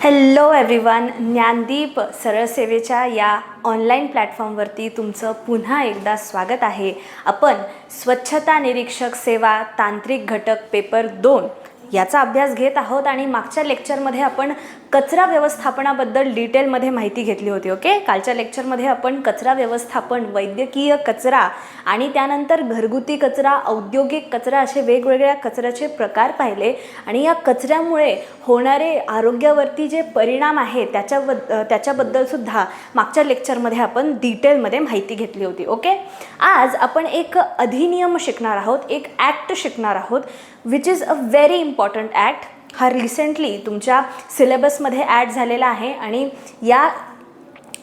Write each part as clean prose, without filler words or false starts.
Hello everyone, Gyandeep सरळ सेवेच्या या ऑनलाईन प्लॅटफॉर्मवरती तुमचं पुन्हा एकदा स्वागत आहे. आपण स्वच्छता निरीक्षक सेवा तांत्रिक घटक पेपर 2 याचा अभ्यास घेत आहोत आणि मागच्या लेक्चरमध्ये आपण कचरा व्यवस्थापनाबद्दल डिटेलमध्ये माहिती घेतली होती. ओके, कालच्या लेक्चरमध्ये आपण कचरा व्यवस्थापन, वैद्यकीय कचरा आणि त्यानंतर घरगुती कचरा, औद्योगिक कचरा असे वेगवेगळ्या कचऱ्याचे प्रकार पाहिले आणि या कचऱ्यामुळे होणारे आरोग्यावरती जे परिणाम आहे त्याच्याबद्दल सुद्धा मागच्या लेक्चरमध्ये आपण डिटेलमध्ये माहिती घेतली होती. ओके, आज आपण एक अधिनियम शिकणार आहोत, एक ॲक्ट शिकणार आहोत which is a very important act. हा रिसेंटली तुमच्या सिलेबसमध्ये ॲड झालेला आहे आणि या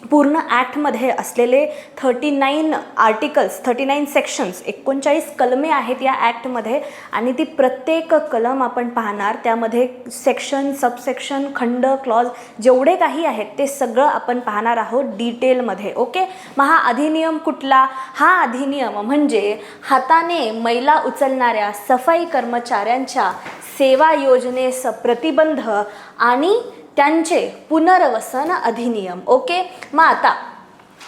पूर्ण ॲक्टमध्ये असलेले 39 आर्टिकल्स, 39 सेक्शन्स, 39 कलमे आहेत या ॲक्टमध्ये आणि ती प्रत्येक कलम आपण पाहणार. त्यामध्ये सेक्शन, सबसेक्शन, खंड, क्लॉज जेवढे काही आहेत ते सगळं आपण पाहणार आहोत डिटेलमध्ये. ओके, मग हा अधिनियम कुठला? हा अधिनियम म्हणजे हाताने मैला उचलणाऱ्या सफाई कर्मचाऱ्यांच्या सेवा योजनेस प्रतिबंध आणि त्यांचे पुनर्वसन अधिनियम. ओके, मग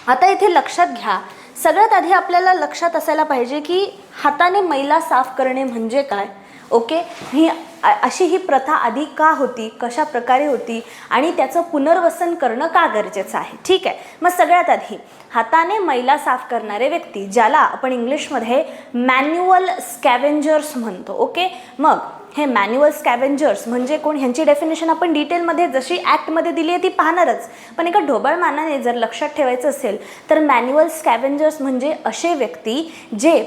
आता इथे लक्षात घ्या, सगळ्यात आधी आपल्याला लक्षात असायला पाहिजे की हाताने मैला साफ करणे म्हणजे काय. ओके, ही प्रथा आधी का होती, कशा प्रकारे होती आणि त्याचं पुनर्वसन करणं का गरजेचं आहे. ठीक आहे, मग सगळ्यात आधी हाताने मैला साफ करणारे व्यक्ती, ज्याला आपण इंग्लिशमध्ये मॅन्युअल स्कॅव्हेंजर्स म्हणतो. ओके, मग हे मॅन्युअल स्कॅव्हेंजर्स म्हणजे कोण, ह्यांची डेफिनेशन आपण डिटेलमध्ये जशी ॲक्टमध्ये दिली आहे ती पाहणारच, पण एका ढोबळ मानाने जर लक्षात ठेवायचं असेल तर मॅन्युअल स्कॅव्हेंजर्स म्हणजे असे व्यक्ती जे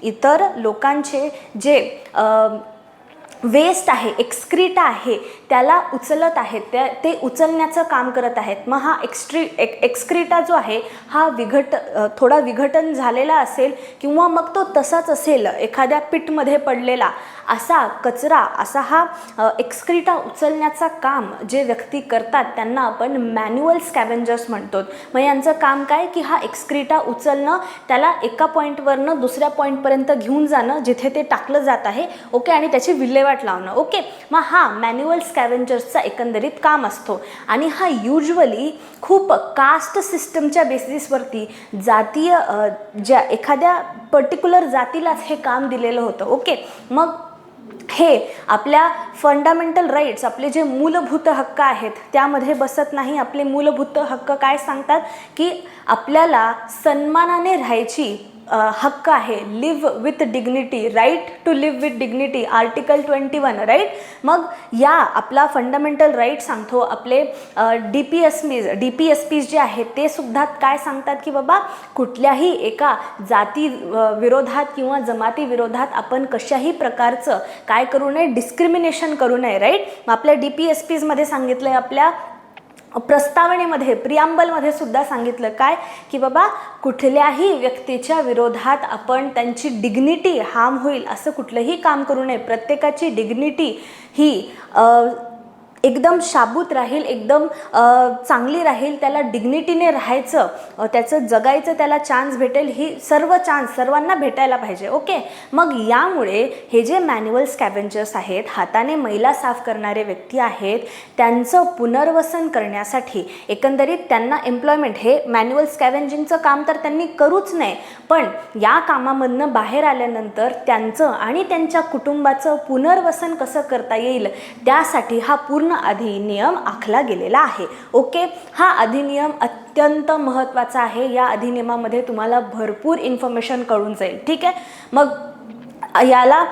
इतर लोकांचे जे वेस्ट आहे, एक्सक्रीटा आहे, त्याला उचलत आहेत, ते उचलण्याचं काम करत आहेत. मग हा एक्सक्रीटा जो आहे हा थोडा विघटन झालेला असेल किंवा मग तो तसाच असेल एखाद्या पिटमध्ये पडलेला, असा कचरा, असा हा एक्सक्रीटा उचलण्याचा काम जे व्यक्ती करतात त्यांना आपण मॅन्युअल स्कॅव्हेंजर्स म्हणतो. मग यांचं काम काय की हा एक्सक्रीटा उचलणं, त्याला एका पॉईंटवरनं दुसऱ्या पॉईंटपर्यंत घेऊन जाणं जिथे ते टाकलं जात आहे. ओके, आणि त्याची विल्हेवाट लावणं. ओके, मग हा मॅन्युअल स्कॅव्हेंजर्सचा एकंदरीत काम असतो आणि हा युजली खूप कास्ट सिस्टमच्या बेसिसवरती जातीय ज्या एखाद्या पर्टिक्युलर जातीलाच हे काम दिलेलं होतं. ओके, मग हे आपल्या फंडामेंटल राईट्स, आपले जे मूलभूत हक्क आहेत त्यामध्ये बसत नाही. आपले मूलभूत हक्क काय सांगतात की आपल्याला सन्मानाने राहायची हक्क आहे, live with dignity, right to live with dignity, article 21. Right, मग या आपला फंडामेंटल राईट सांगतो. आपले DPSPs जे आहेत ते सुद्धा काय सांगतात की बाबा कुठल्याही एका जाती विरोधात किंवा जमाती विरोधात आपण कशाही प्रकारचं काय करू नये, डिस्क्रिमिनेशन करू नये. राईट, मग आपल्या DPSPsमध्ये सांगितलं आहे, आपल्या प्रस्तावनेमध्ये, प्रियांबलमध्ये सुद्धा सांगितलं काय की बाबा कुठल्याही व्यक्तीच्या विरोधात आपण त्यांची डिग्निटी हार्म होईल असं कुठलंही काम करू नये. प्रत्येकाची डिग्निटी ही एकदम शाबूत राहील, एकदम चांगली राहील, त्याला डिग्निटीने राहायचं, त्याचं जगायचं त्याला चान्स भेटेल, ही सर्व चान्स सर्वांना भेटायला पाहिजे. ओके, मग यामुळे हे जे मॅन्युअल स्कॅव्हेंजर्स आहेत, हाताने मैला साफ करणारे व्यक्ती आहेत, त्यांचं पुनर्वसन करण्यासाठी एकंदरीत त्यांना एम्प्लॉयमेंट, हे मॅन्युअल स्कॅव्हेंजिंगचं काम तर त्यांनी करूच नये, पण या कामामधनं बाहेर आल्यानंतर त्यांचं आणि त्यांच्या कुटुंबाचं पुनर्वसन कसं करता येईल त्यासाठी हा पूर्ण अधिनियम आखला गेलेला आहे. ओके, हा अधिनियम अत्यंत महत्त्वाचा आहे. या अधिनियमामध्ये तुम्हाला भरपूर इन्फॉर्मेशन कळून जाईल. ठीक आहे, मग याला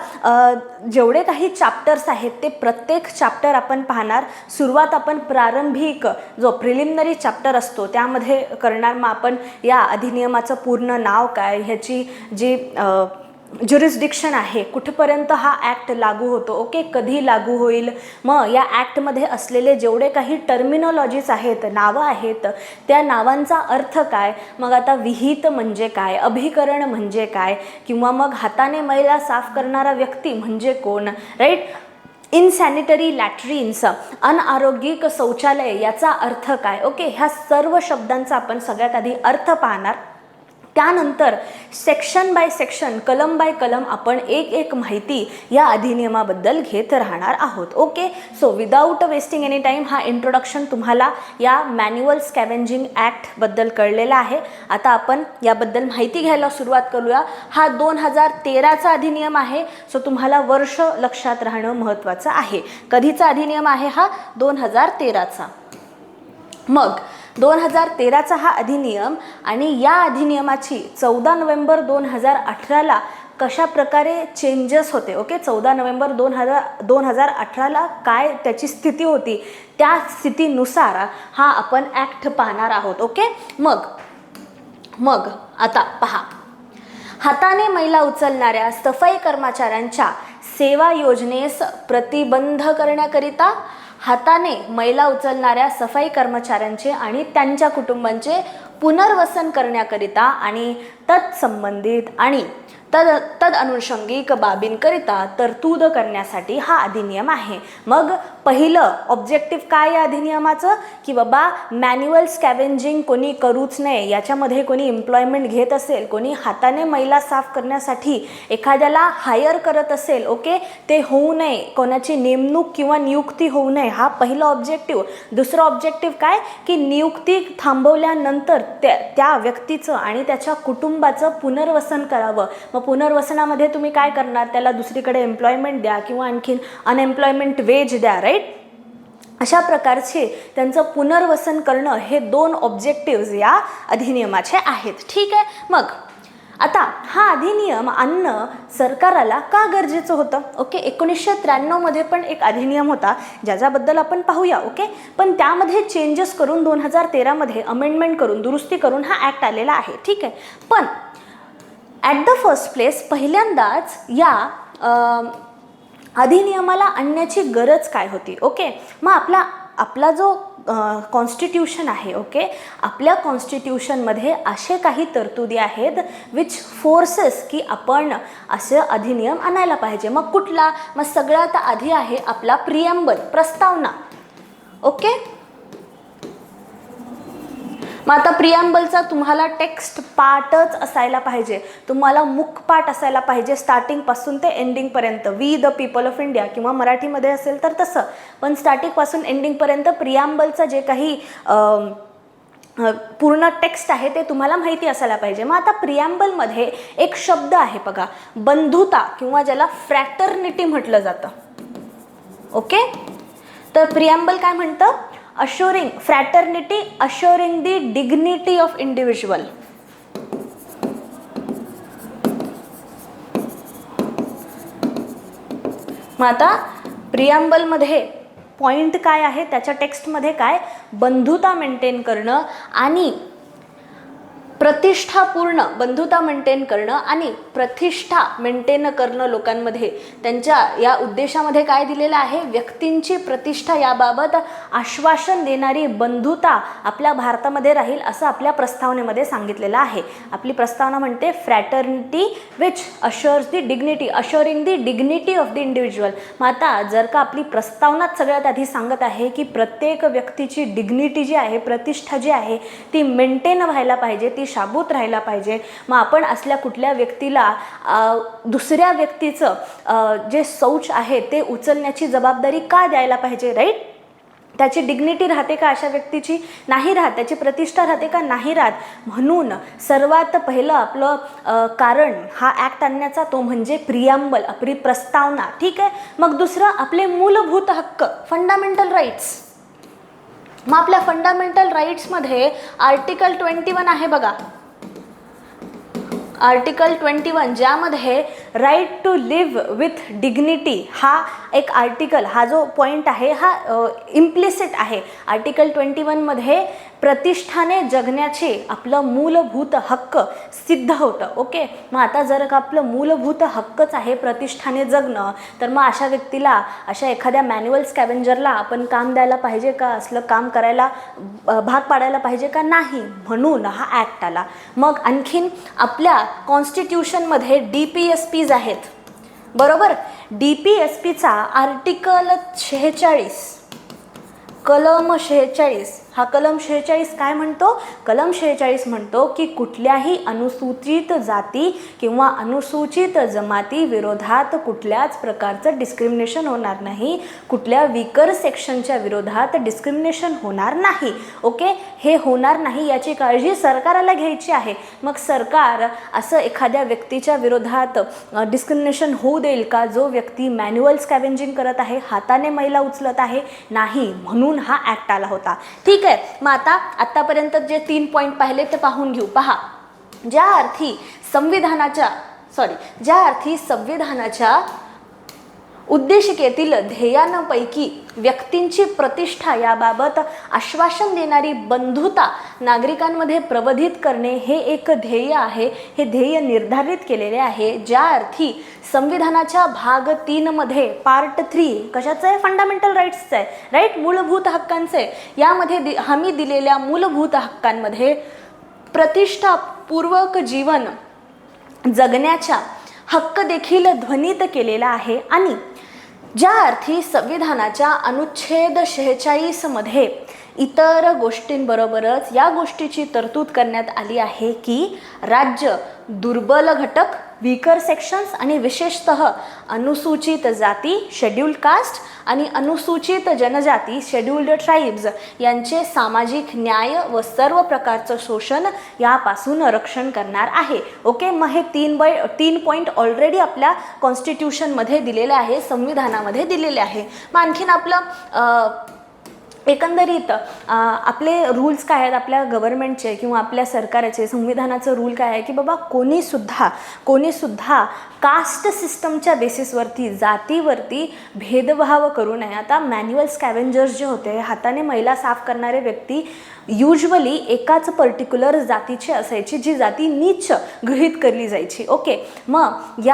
जेवढे काही चॅप्टर्स आहेत ते प्रत्येक चॅप्टर आपण पाहणार. सुरुवात आपण प्रारंभिक जो प्रिलिमिनरी चॅप्टर असतो त्यामध्ये करणार. मग आपण या अधिनियमाचं पूर्ण नाव काय, ह्याची जी ज्युरिस्डिक्शन आहे, कुठपर्यंत हा ॲक्ट लागू होतो, ओके, कधी लागू होईल, मग या ॲक्टमध्ये असलेले जेवढे काही टर्मिनॉलॉजीज आहेत, नावं आहेत, त्या नावांचा अर्थ काय, मग आता विहित म्हणजे काय, अभिकरण म्हणजे काय, किंवा मग हाताने मैला साफ करणारा व्यक्ती म्हणजे कोण. राईट, इनसॅनिटरी लॅट्रिन्स, अनआरोग्यिक शौचालय याचा अर्थ काय. ओके, ह्या सर्व शब्दांचा आपण सगळ्यात आधी अर्थ पाहणार. त्यानंतर सेक्शन बाय सेक्शन, कलम बाय कलम आपण एक एक माहिती या अधिनियमाबद्दल घेत राहणार आहोत. Okay, so without wasting any time हा इंट्रोडक्शन तुम्हाला या मॅन्युअल स्कॅव्हेंजिंग ॲक्टबद्दल कळलेला आहे. आता आपण याबद्दल माहिती घ्यायला सुरुवात करूया. हा 2013चा अधिनियम आहे. सो तुम्हाला वर्ष लक्षात राहणं महत्त्वाचं आहे. कधीचा अधिनियम आहे हा? 2013चा. मग 2013चा हा अधिनियम आणि या अधिनियमाची 14 नोव्हेंबर 2018ला कशा प्रकारे चेंजेस होते. ओके, 14 नोव्हेंबर 2018ला काय त्याची स्थिती होती, त्या स्थितीनुसार हा आपण ॲक्ट पाहणार आहोत. ओके, मग आता पहा. हाताने मैला उचलणाऱ्या सफाई कर्मचाऱ्यांच्या सेवा योजनेस प्रतिबंध करण्याकरिता हाताने मैला उचलणाऱ्या सफाई कर्मचाऱ्यांचे आणि त्यांच्या कुटुंबांचे पुनर्वसन करण्याकरिता आणि तत्संबंधित आणि अनुषंगिक बाबींकरिता तरतूद करण्यासाठी हा अधिनियम आहे. मग पहिलं ऑब्जेक्टिव्ह काय या अधिनियमाचं, की बाबा मॅन्युअल स्कॅव्हेंजिंग कोणी करूच नये. याच्यामध्ये कोणी एम्प्लॉयमेंट घेत असेल, कोणी हाताने मैला साफ करण्यासाठी एखाद्याला हायर करत असेल, ओके, ते होऊ नये, कोणाची नेमणूक किंवा नियुक्ती होऊ नये, हा पहिला ऑब्जेक्टिव्ह. दुसरा ऑब्जेक्टिव्ह काय, की नियुक्ती थांबवल्यानंतर त्या व्यक्तीचं आणि त्याच्या कुटुंबाचं पुनर्वसन करावं. मग पुनर्वसनामध्ये तुम्ही काय करणार, त्याला दुसरीकडे एम्प्लॉयमेंट द्या किंवा आणखीन अनएम्प्लॉयमेंट वेज द्या, राईट. अशा प्रकारचे त्यांचं पुनर्वसन करणं हे 2 ऑब्जेक्टिव्ह या अधिनियमाचे आहेत. ठीक आहे. मग आता हा अधिनियम आणणं सरकारला का गरजेचं होतं. ओके, 1993मध्ये पण एक अधिनियम होता ज्याच्याबद्दल आपण पाहूया. ओके, पण त्यामध्ये चेंजेस करून 2013मध्ये अमेंडमेंट करून, दुरुस्ती करून हा ॲक्ट आलेला आहे. ठीक आहे. पण ॲट द फर्स्ट प्लेस पहिल्यांदाच या अधिनियमाला आणण्याची गरज काय होती. ओके, मग आपला जो कॉन्स्टिट्यूशन आहे, ओके, आपल्या कॉन्स्टिट्यूशनमध्ये असे काही तरतुदी आहेत विच फोर्सेस की आपण असे अधिनियम आणायला पाहिजे. मग कुठला, मग सगळ्यात आधी आहे आपला प्रिएम्बल, प्रस्तावना. ओके, मग आता प्रिएम्बलचा तुम्हाला टेक्स्ट पार्टच असायला पाहिजे, तुम्हाला मुखपाठ असायला पाहिजे स्टार्टिंगपासून ते एंडिंगपर्यंत. We the people of India किंवा मराठीमध्ये असेल तर तसं, पण स्टार्टिंगपासून एंडिंगपर्यंत प्रिएम्बलचं जे काही पूर्ण टेक्स्ट आहे ते तुम्हाला माहिती असायला पाहिजे. मग आता प्रिएम्बलमध्ये एक शब्द आहे बघा, बंधुता किंवा ज्याला फ्रॅटर्निटी म्हटलं जातं. ओके, तर प्रिएम्बल काय म्हणतं, assuring fraternity, assuring the dignity of individual. मग आता प्रिएम्बलमध्ये पॉइंट काय आहे, त्याच्या टेक्स्टमध्ये काय, बंधुता मेंटेन करणं आणि प्रतिष्ठापूर्ण बंधुता मेंटेन करणं आणि प्रतिष्ठा मेंटेन करणं लोकांमध्ये, त्यांच्या या उद्देशामध्ये काय दिलेलं आहे, व्यक्तींची प्रतिष्ठा याबाबत आश्वासन देणारी बंधुता आपल्या भारतामध्ये राहील असं आपल्या प्रस्तावनेमध्ये सांगितलेलं आहे. आपली प्रस्तावना म्हणते fraternity which assures the dignity, assuring the dignity of the individual. मग आता जर का आपली प्रस्तावनाच सगळ्यात आधी सांगत आहे की प्रत्येक व्यक्तीची डिग्निटी जी आहे, प्रतिष्ठा जी आहे ती मेंटेन व्हायला पाहिजे, ती शाबूत राहायला पाहिजे, मग आपण असल्या कुठल्या व्यक्तीला दुसऱ्या व्यक्तीचं जे शौच आहे ते उचलण्याची जबाबदारी का द्यायला पाहिजे, राईट. त्याची डिग्निटी राहते का अशा व्यक्तीची, नाही राहत. त्याची प्रतिष्ठा राहते का, नाही राहत. म्हणून सर्वात पहिलं आपलं कारण हा ॲक्ट आणण्याचा तो म्हणजे प्रिएम्बल, आपली प्रस्तावना. ठीक आहे. मग दुसरं आपले मूलभूत हक्क, फंडामेंटल राईट्स. मग आपल्या फंडामेंटल राईट्समध्ये आर्टिकल 21 आहे बघा, आर्टिकल 21, ज्यामध्ये right to live with dignity हा एक आर्टिकल, हा जो पॉईंट आहे हा इम्प्लिसिट आहे. आर्टिकल 21मध्ये प्रतिष्ठाने जगण्याचे आपलं मूलभूत हक्क सिद्ध होतं. ओके, मग आता जर का आपलं मूलभूत हक्कच आहे प्रतिष्ठाने जगणं, तर मग अशा व्यक्तीला, अशा एखाद्या मॅन्युअल स्कॅव्हेंजरला आपण काम द्यायला पाहिजे का, असलं काम करायला भाग पाडायला पाहिजे का, नाही. म्हणून हा ॲक्ट आला. मग आणखीन आपल्या कॉन्स्टिट्यूशनमध्ये DPSPs आहेत, बरोबर. DPSPचा आर्टिकल 46, कलम 46 हा कलम 46 काय म्हणतो? कलम 46 म्हणतो की कुठल्याही अनुसूचित जाती किंवा अनुसूचित जमाती विरोधात कुठल्याच प्रकारचं डिस्क्रिमिनेशन होणार नाही, कुठल्या वीकर सेक्शनच्या विरोधात डिस्क्रिमिनेशन होणार नाही. ओके, हे होणार नाही याची काळजी सरकारला घ्यायची आहे. मग सरकार असं एखाद्या व्यक्तीच्या विरोधात डिस्क्रिमिनेशन होऊ देईल का जो व्यक्ती मॅन्युअल स्कॅव्हेंजिंग करत आहे, हाताने मैला उचलत आहे? नाही, म्हणून हा ॲक्ट आला होता. ठीक आहे, मग आतापर्यंत जे 3 पॉईंट पाहिले ते पाहून घेऊ. पहा, ज्या अर्थी संविधानाच्या उद्देशिकेतील ध्येयांपैकी व्यक्तींची प्रतिष्ठा याबाबत आश्वासन देणारी बंधुता नागरिकांमध्ये प्रबोधित करणे हे एक ध्येय आहे. हे ध्येय निर्धारित केलेले आहे. ज्या अर्थी संविधानाच्या भाग 3 मध्ये पार्ट 3 कशाचं आहे? फंडामेंटल राईट्सचं आहे, राईट, मूलभूत हक्कांचं आहे. यामध्ये हमी दिलेल्या मूलभूत हक्कांमध्ये प्रतिष्ठापूर्वक जीवन जगण्याचा हक्क देखील ध्वनित केलेला आहे. आणि ज्या अर्थी संविधानाच्या अनुच्छेद 46 मध्ये इतर गोष्टींबरोबरच या गोष्टीची तरतूद करण्यात आली आहे की राज्य दुर्बल घटक, वीकर सेक्शन्स आणि विशेषतः अनुसूचित जाती, शेड्यूल्ड कास्ट आणि अनुसूचित जनजाती, शेड्यूल्ड ट्राईब्स यांचे सामाजिक न्याय व सर्व प्रकारचं शोषण यापासून रक्षण करणार आहे. ओके, मग हे 3 पॉईंट ऑलरेडी आपल्या कॉन्स्टिट्यूशनमध्ये दिलेले आहे, संविधानामध्ये दिलेले आहे. मग आणखीन आपलं एकंदरीत आपले रूल्स काय आहेत आपल्या गव्हर्नमेंटचे किंवा आपल्या सरकारचे, संविधानाचं रूल काय आहे की बाबा कोणीसुद्धा कास्ट सिस्टमच्या बेसिसवरती, जातीवरती भेदभाव करू नये. आता मॅन्युअल स्कॅव्हेंजर्स जे होते, हाताने मैला साफ करणारे व्यक्ती युजली एकाच पर्टिक्युलर जातीची असायची, जी जाती नीच गृहीत करली जायची. ओके, मग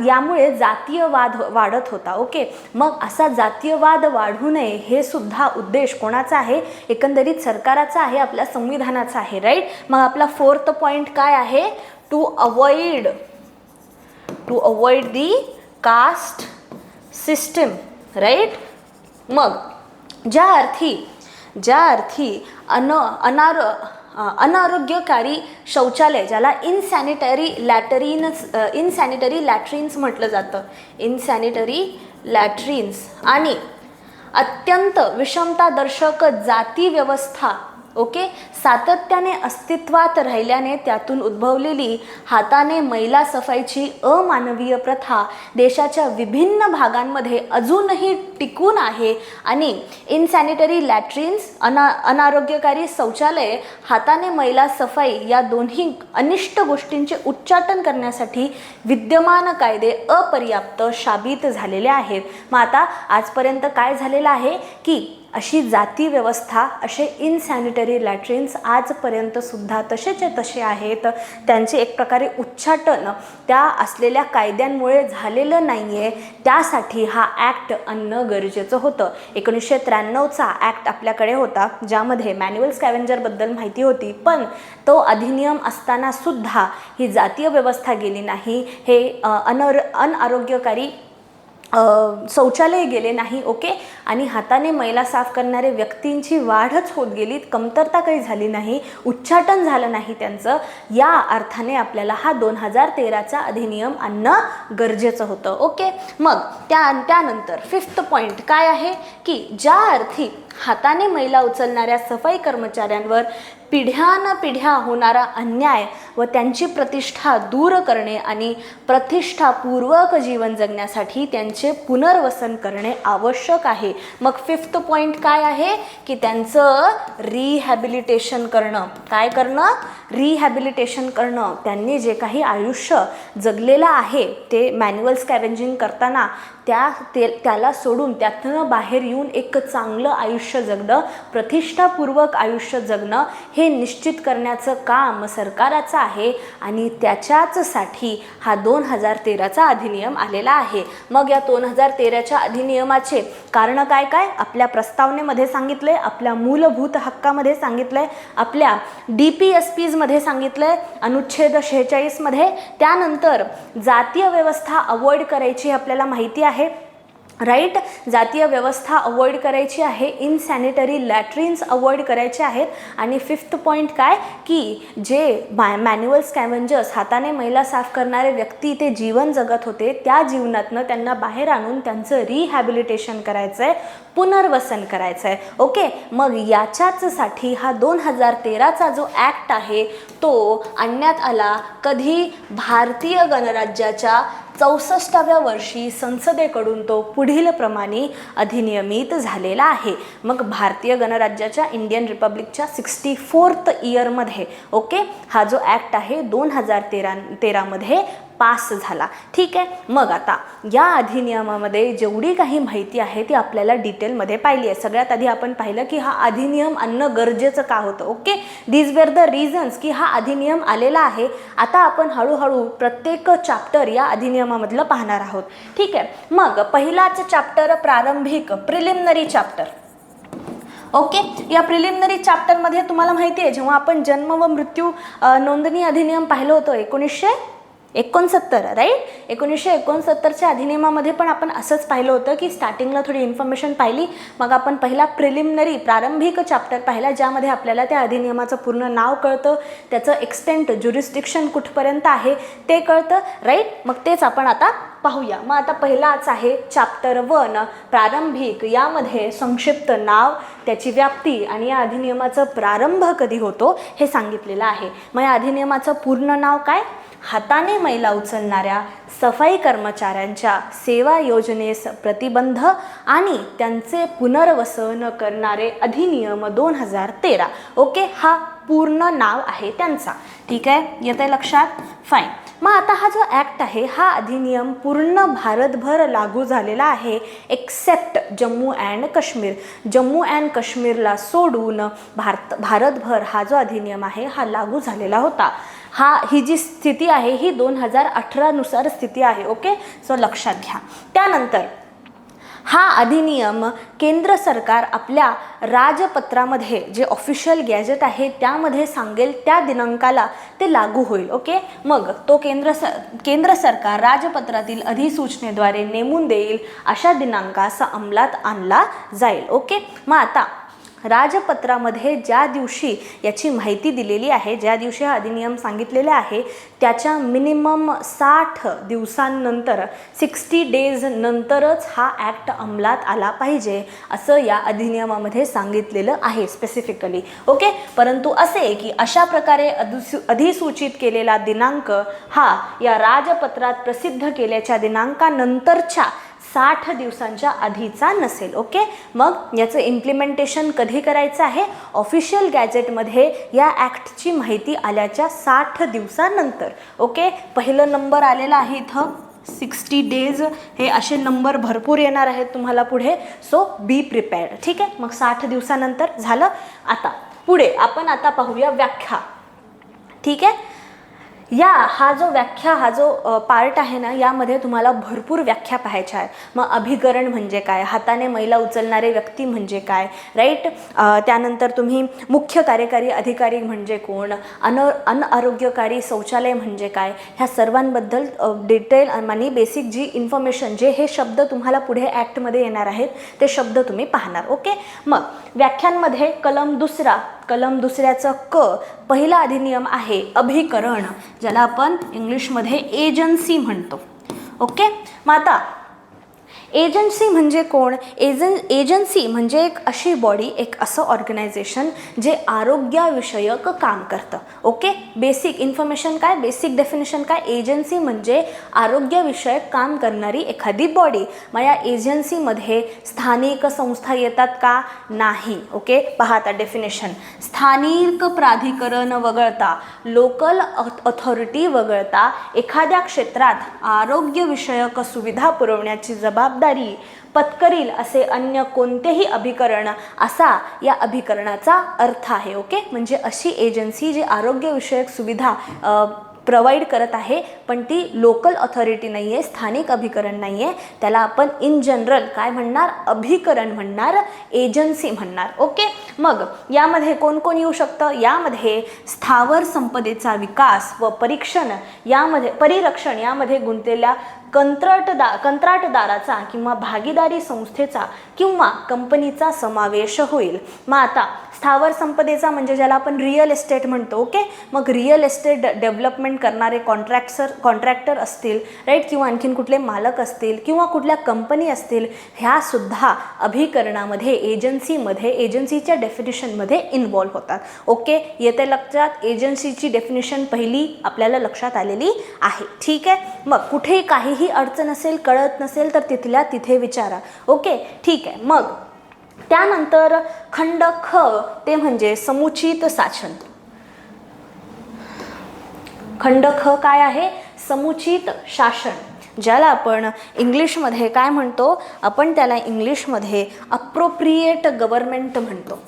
यामुळे जातीयवाद वाढत होता. ओके, मग असा जातीयवाद वाढू नये हे सुद्धा उद्देश कोणाचा आहे? एकंदरीत सरकाराचा आहे, आपल्या संविधानाचा आहे, राईट. मग आपला 4th पॉईंट काय आहे? To avoid the caste system, right. मग ज्या अर्थी अनारोग्यकारी शौचालय, ज्याला इनसॅनिटरी लॅट्रिन्स म्हटलं जातं, इनसॅनिटरी लॅट्रिन्स, आणि अत्यंत विषमतादर्शक जाती व्यवस्था, ओके, सातत्याने अस्तित्वात राहिल्याने त्यातून उद्भवलेली हाताने मैला सफाईची अमानवीय प्रथा देशाच्या विभिन्न भागांमध्ये अजूनही टिकून आहे. आणि इनसॅनिटरी लॅट्रिन्स, अनारोग्यकारी शौचालय, हाताने मैला सफाई या दोन्ही अनिष्ट गोष्टींचे उच्चाटन करण्यासाठी विद्यमान कायदे अपर्याप्त साबित झालेले आहेत. मग आता आजपर्यंत काय झालेलं आहे की अशी जाती व्यवस्था, असे इनसॅनिटरी लॅट्रिन्स आजपर्यंत सुद्धा तसेचे तसे आहेत. त्यांचे एक प्रकारे उच्चाटन त्या असलेल्या कायद्यांमुळे झालेलं नाही आहे. त्यासाठी हा ॲक्ट आणणं गरजेचं होतं. 1993चा ॲक्ट आपल्याकडे होता, ज्यामध्ये मॅन्युअल स्कॅव्हेंजरबद्दल माहिती होती, पण तो अधिनियम असताना सुद्धा ही जातीय व्यवस्था गेली नाही, हे अनारोग्यकारी शौचालय गेले नाही. ओके, आणि हाताने मैला साफ करणारे व्यक्तींची वाढच होत गेली, कमतरता काही झाली नाही, उच्चाटन झालं नाही त्यांचं. या अर्थाने आपल्याला हा 2013चा अधिनियम आणणं गरजेचं होतं. ओके, मग त्यानंतर 5th पॉईंट काय आहे की ज्या अर्थी हाताने मैला उचलणाऱ्या सफाई कर्मचाऱ्यांवर पिढ्यानपिढ्या होणारा अन्याय व त्यांची प्रतिष्ठा दूर करणे आणि प्रतिष्ठापूर्वक जीवन जगण्यासाठी त्यांचे पुनर्वसन करणे आवश्यक आहे. मग 5th पॉईंट काय आहे की त्यांचं रिहॅबिलिटेशन करणं. काय करणं? रिहॅबिलिटेशन करणं. त्यांनी जे काही आयुष्य जगलेलं आहे ते मॅन्युअल स्कॅव्हेंजिंग करताना त्याला सोडून त्यातनं बाहेर येऊन एक चांगलं आयुष्य जगणं, प्रतिष्ठापूर्वक आयुष्य जगणं हे निश्चित करण्याचं काम सरकाराचं आहे. आणि त्याच्याचसाठी हा 2013चा अधिनियम आलेला आहे. मग या 2013च्या अधिनियमाचे कारण काय काय आपल्या प्रस्तावनेमध्ये सांगितले, आपल्या मूलभूत हक्कामध्ये सांगितलंय, आपल्या DPSPमध्ये सांगितलंय, अनुच्छेद 46मध्ये. त्यानंतर जातीय व्यवस्था अवॉइड करायची आपल्याला माहिती आहे. राईट. जातीय व्यवस्था अवॉइड करायची आहे, इनसॅनिटरी लॅट्रिन्स अवॉइड करायचे आहेत. आणि 5th पॉईंट काय की जे मॅन्युअल स्कॅव्हेंजर्स हाताने मैला साफ करणारे व्यक्ती ते जीवन जगत होते त्या जीवनातनं त्यांना बाहेर आणून त्यांचं रिहॅबिलिटेशन करायचं आहे, पुनर्वसन करायचं आहे. ओके. मग याच्याचसाठी हा 2013चा जो ॲक्ट आहे तो आणण्यात आला. कधी? भारतीय गणराज्याच्या 64व्या वर्षी संसदेकडून तो पुढील प्रमाणे अधिनियमित झालेला आहे. मग भारतीय गणराज्याच्या इंडियन रिपब्लिकच्या 64th इयरमध्ये ओके हा जो ॲक्ट आहे 2013मध्ये पास झाला. ठीक आहे. मग आता या अधिनियमामध्ये जेवढी काही माहिती आहे ती आपल्याला डिटेलमध्ये पाहिली आहे. सगळ्यात आधी आपण पाहिलं की हा अधिनियम आणणं गरजेचं का होतं. Okay. These were the reasons की हा अधिनियम आलेला आहे. आता आपण हळूहळू प्रत्येक चॅप्टर या अधिनियमामधलं पाहणार आहोत. ठीक आहे. मग पहिलाच चॅप्टर प्रारंभिक प्रिलिमिनरी चॅप्टर. ओके. या प्रिलिमिनरी चॅप्टरमध्ये तुम्हाला माहिती आहे जेव्हा आपण जन्म व मृत्यू नोंदणी अधिनियम पाहिलं होतं 1969 राईट. 1969च्या अधिनियमामध्ये पण आपण असंच पाहिलं होतं की स्टार्टिंगला थोडी इन्फॉर्मेशन पाहिली, मग आपण पहिला प्रिलिमिनरी प्रारंभिक चॅप्टर पाहिला ज्यामध्ये आपल्याला त्या अधिनियमाचं पूर्ण नाव कळतं, त्याचं एक्सटेंट ज्युरिस्डिक्शन कुठपर्यंत आहे ते कळतं राईट. मग तेच आपण आता पाहूया. मग आता पहिलाच आहे चॅप्टर 1 प्रारंभिक. यामध्ये संक्षिप्त नाव, त्याची व्याप्ती आणि या अधिनियमाचा प्रारंभ कधी होतो हे सांगितलेलं आहे. मग या अधिनियमाचं पूर्ण नाव काय? हाताने मैला उचलणाऱ्या सफाई कर्मचाऱ्यांच्या सेवा योजनेस प्रतिबंध आणि त्यांचे पुनर्वसन करणारे अधिनियम 2013. ओके. हा पूर्ण नाव आहे त्यांचा. ठीक आहे. येते लक्षात? फाईन. मग आता हा जो ॲक्ट आहे हा अधिनियम पूर्ण भारतभर लागू झालेला आहे except Jammu and Kashmir. Jammu and काश्मीरला सोडून भारतभर हा जो अधिनियम आहे हा लागू झालेला होता. ही जी स्थिती आहे ही 2018 नुसार स्थिती आहे. ओके. सो लक्षात घ्या. त्यानंतर हा अधिनियम केंद्र सरकार आपल्या राजपत्रामध्ये जे ऑफिशियल गॅजेट आहे त्यामध्ये सांगेल त्या दिनांकाला ते लागू होईल. ओके. मग तो केंद्र सरकार राजपत्रातील अधिसूचनेद्वारे नेमून देईल अशा दिनांकास अंमलात आणला जाईल. ओके. मग आता राजपत्रामध्ये ज्या दिवशी याची माहिती दिलेली आहे, ज्या दिवशी हा अधिनियम सांगितलेला आहे त्याच्या मिनिमम 60 दिवसांनंतर 60 डेज नंतरच हा ॲक्ट अंमलात आला पाहिजे असं या अधिनियमामध्ये सांगितलेलं आहे स्पेसिफिकली. ओके. परंतु असे की अशा प्रकारे अधिसूचित केलेला दिनांक हा या राजपत्रात प्रसिद्ध केल्याच्या दिनांकानंतरच्या 60 दिवसांच्या आधीचा नसेल. ओके. मग याचं इम्प्लिमेंटेशन कधी करायचं आहे? ऑफिशियल गॅजेटमध्ये या ॲक्टची माहिती आल्याच्या 60 दिवसानंतर. ओके. पहिलं नंबर आलेला आहे इथं 60 डेज. हे असे नंबर भरपूर येणार आहेत तुम्हाला पुढे. सो बी प्रिपेअर्ड. ठीक आहे. मग 60 दिवसानंतर झालं. आता पुढे आपण आता पाहूया व्याख्या. ठीक आहे. हा जो पार्ट आहे ना यामध्ये तुम्हाला भरपूर व्याख्या पाहायच्या आहेत. मग अभिकरण म्हणजे काय, हाताने मैला उचलणारे व्यक्ती म्हणजे काय राईट. त्यानंतर तुम्ही मुख्य कार्यकारी अधिकारी म्हणजे कोण, अनआरोग्यकारी शौचालय म्हणजे काय, ह्या सर्वांबद्दल डिटेल आणि बेसिक जी इन्फॉर्मेशन जे हे शब्द तुम्हाला पुढे ॲक्टमध्ये येणार आहेत ते शब्द तुम्ही पाहणार. ओके. मग व्याख्यांमध्ये कलम दुसऱ्याचं क पहिला अधिनियम आहे अभिकरण, ज्याला आपण इंग्लिशमध्ये एजन्सी म्हणतो. ओके. मग आता एजन्सी म्हणजे कोण? एजन्सी म्हणजे एक अशी बॉडी, एक असं ऑर्गनायझेशन जे आरोग्याविषयक काम करतं. ओके. बेसिक इन्फॉर्मेशन काय, बेसिक डेफिनेशन काय? एजन्सी म्हणजे आरोग्यविषयक काम करणारी एखादी बॉडी. मग या एजन्सीमध्ये स्थानिक संस्था येतात का? नाही. ओके. पहा आता डेफिनेशन. स्थानिक प्राधिकरण वगळता, लोकल अथॉरिटी वगळता एखाद्या क्षेत्रात आरोग्यविषयक सुविधा पुरवण्याची जबाबदारी पत्करील असे अन्य कोणतेही अभिकरण असा या अभिकरणाचा अर्थ आहे. ओके. म्हणजे अशी एजन्सी जी आरोग्यविषयक सुविधा प्रोव्हाइड करत आहे पण ती लोकल अथॉरिटी नाही आहे, स्थानिक अभिकरण नाही आहे, त्याला आपण इन जनरल काय म्हणणार? अभिकरण म्हणणार, एजन्सी म्हणणार. ओके. मग यामध्ये कोण कोण येऊ शकतं? यामध्ये स्थावर संपदेचा विकास व परिरक्षण यामध्ये गुंतलेल्या कंत्राटदाराचा किंवा भागीदारी संस्थेचा किंवा कंपनीचा समावेश होईल. मग आता स्थावर संपदेचा म्हणजे ज्याला आपण रिअल एस्टेट म्हणतो. ओके, मग रिअल एस्टेट डेव्हलपमेंट करणारे कॉन्ट्रॅक्टर असतील, राईट, किंवा आणखीन कुठले मालक असतील किंवा कुठल्या कंपनी असतील, ह्या सुद्धा अभिकरणामध्ये एजन्सीच्या डेफिनेशनमध्ये इन्व्हॉल्व्ह होतात. ओके, येते लक्षात. एजन्सीची डेफिनेशन पहिली आपल्याला लक्षात आलेली आहे. ठीक आहे, मग कुठेही काहीही अडचण असेल, कळत नसेल तर तिथल्या तिथे विचारा. ओके, ठीक आहे. मग त्यानंतर खंड ख ते म्हणजे समुचित शासन. खंड ख काय आहे? समुचित शासन, ज्याला आपण इंग्लिशमध्ये काय म्हणतो? आपण त्याला इंग्लिशमध्ये अप्रोप्रिएट गव्हर्नमेंट म्हणतो.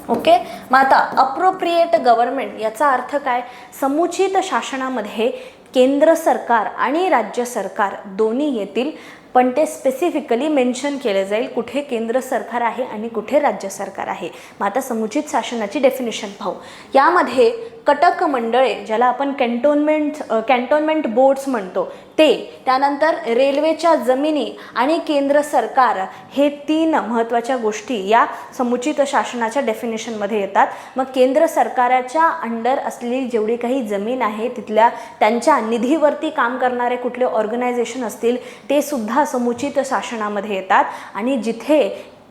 ओके, मग आता अप्रोप्रिएट गव्हर्नमेंट याचा अर्थ काय? समुचित शासनामध्ये केंद्र सरकार आणि राज्य सरकार दोन्ही येतील, पण ते स्पेसिफिकली मेन्शन केले जाईल कुठे केंद्र सरकार आहे आणि कुठे राज्य सरकार आहे. मग आता समुचित शासनाची डेफिनेशन पाहू. यामध्ये कटक मंडळे, ज्याला आपण कॅन्टोन्मेंट बोर्ड्स म्हणतो ते, त्यानंतर रेल्वेच्या जमिनी आणि केंद्र सरकार, हे 3 महत्त्वाच्या गोष्टी या समुचित शासनाच्या डेफिनेशनमध्ये येतात. मग केंद्र सरकाराच्या अंडर असलेली जेवढी काही जमीन आहे तिथल्या त्यांच्या निधीवरती काम करणारे कुठले ऑर्गनायझेशन असतील ते सुद्धा समुचित शासनामध्ये येतात. आणि जिथे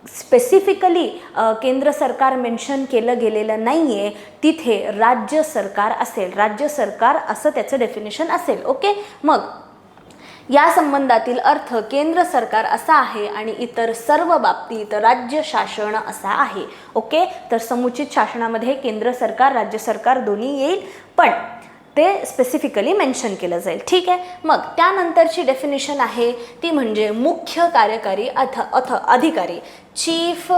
स्पेसिफिकली केंद्र सरकार मेन्शन केलं गेलेलं नाही आहे तिथे राज्य सरकार असेल. राज्य सरकार असं त्याचं डेफिनेशन असेल. ओके, मग या संबंधातील अर्थ केंद्र सरकार असा आहे आणि इतर सर्व बाबतीत राज्य शासन असा आहे. ओके, तर समुचित शासनामध्ये केंद्र सरकार, राज्य सरकार दोन्ही येईल, पण ते स्पेसिफिकली मेन्शन केलं जाईल. ठीक आहे, मग त्यानंतरची डेफिनेशन आहे ती म्हणजे मुख्य कार्यकारी अधिकारी, चीफ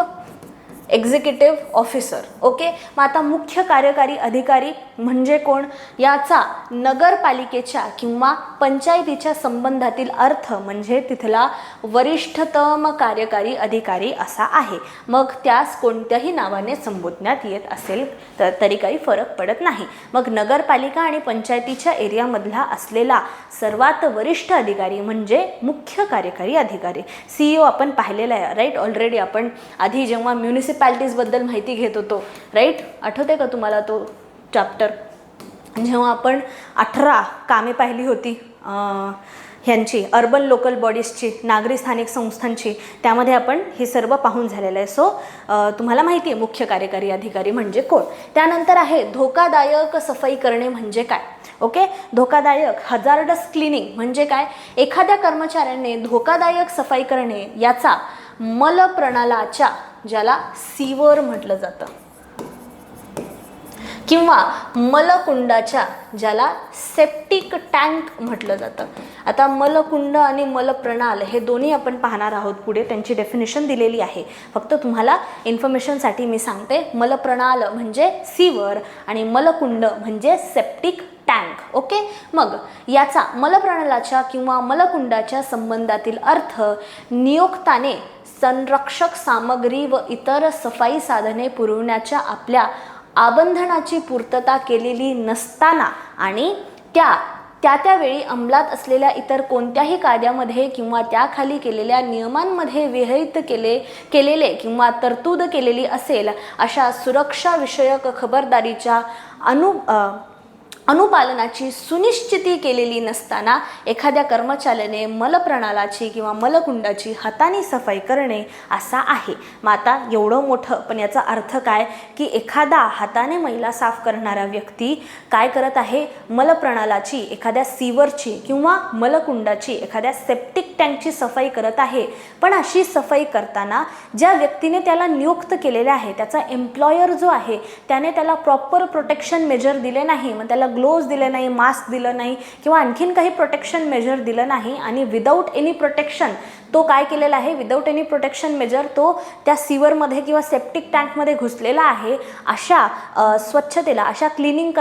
एक्झिक्युटिव्ह ऑफिसर. ओके, मग आता मुख्य कार्यकारी अधिकारी म्हणजे कोण? याचा नगरपालिकेच्या किंवा पंचायतीच्या संबंधातील अर्थ म्हणजे तिथला वरिष्ठतम कार्यकारी अधिकारी असा आहे. मग त्यास कोणत्याही नावाने संबोधण्यात येत असेल तरी काही फरक पडत नाही. मग नगरपालिका आणि पंचायतीच्या एरियामधला असलेला सर्वात वरिष्ठ अधिकारी म्हणजे मुख्य कार्यकारी अधिकारी. CEO आपण पाहिलेला आहे, राईट. ऑलरेडी आपण आधी जेव्हा म्युनिसिपॅलिटीजबद्दल माहिती घेत होतो, राईट, आठवते का तुम्हाला तो चॅप्टर? जेव्हा आपण 18 कामे पाहिली होती ह्यांची, अर्बन लोकल बॉडीजची, नागरी स्थानिक संस्थांची, त्यामध्ये आपण हे सर्व पाहून झालेलं आहे. सो तुम्हाला माहिती आहे मुख्य कार्यकारी अधिकारी म्हणजे कोण. त्यानंतर आहे धोकादायक सफाई करणे म्हणजे काय? ओके, धोकादायक हजार्डस क्लिनिंग म्हणजे काय? एखाद्या कर्मचाऱ्याने धोकादायक सफाई करणे याचा मलप्रणालाच्या, ज्याला सीवर म्हटलं जातं, किंवा मलकुंडाच्या, ज्याला सेप्टिक टँक म्हटलं जातं. आता मलकुंड आणि मलप्रणाल हे दोन्ही आपण पाहणार आहोत पुढे, त्यांची डेफिनेशन दिलेली आहे. फक्त तुम्हाला इन्फॉर्मेशनसाठी मी सांगते, मलप्रणाल म्हणजे सीवर आणि मलकुंड म्हणजे सेप्टिक टँक. ओके, मग याचा मलप्रणालाच्या किंवा मलकुंडाच्या संबंधातील अर्थ नियोक्ताने संरक्षक सामग्री व इतर सफाई साधने पुरवण्याच्या आपल्या आबंधनाची पूर्तता केलेली नसताना आणि त्यावेळी अंमलात असलेल्या इतर कोणत्याही कायद्यामध्ये किंवा त्याखाली केलेल्या नियमांमध्ये विहित केलेले किंवा तरतूद केलेली असेल अशा सुरक्षाविषयक खबरदारीच्या अनुपालनाची सुनिश्चिती केलेली नसताना एखाद्या कर्मचाऱ्याने मलप्रणालाची किंवा मलकुंडाची हाताने सफाई करणे असा आहे. मग आता एवढं मोठं, पण याचा अर्थ काय की एखादा हाताने मैला साफ करणारा व्यक्ती काय करत आहे? मलप्रणालाची, एखाद्या सीवरची किंवा मलकुंडाची, एखाद्या सेप्टिक टँकची सफाई करत आहे. पण अशी सफाई करताना ज्या व्यक्तीने त्याला नियुक्त केलेले आहे, त्याचा एम्प्लॉयर जो आहे, त्याने त्याला प्रॉपर प्रोटेक्शन मेजर दिले नाही, मग त्याला ग्लोव्ज दिले नाही, मास्क दिलं नाही किंवा आणखीन काही प्रोटेक्शन मेजर दिलं नाही आणि विदाऊट एनी प्रोटेक्शन तो काय केलेला आहे, विदाऊट एनी प्रोटेक्शन मेजर तो त्या सीवरमध्ये किंवा सेप्टिक टँकमध्ये घुसलेला आहे. अशा स्वच्छतेला, अशा क्लिनिंग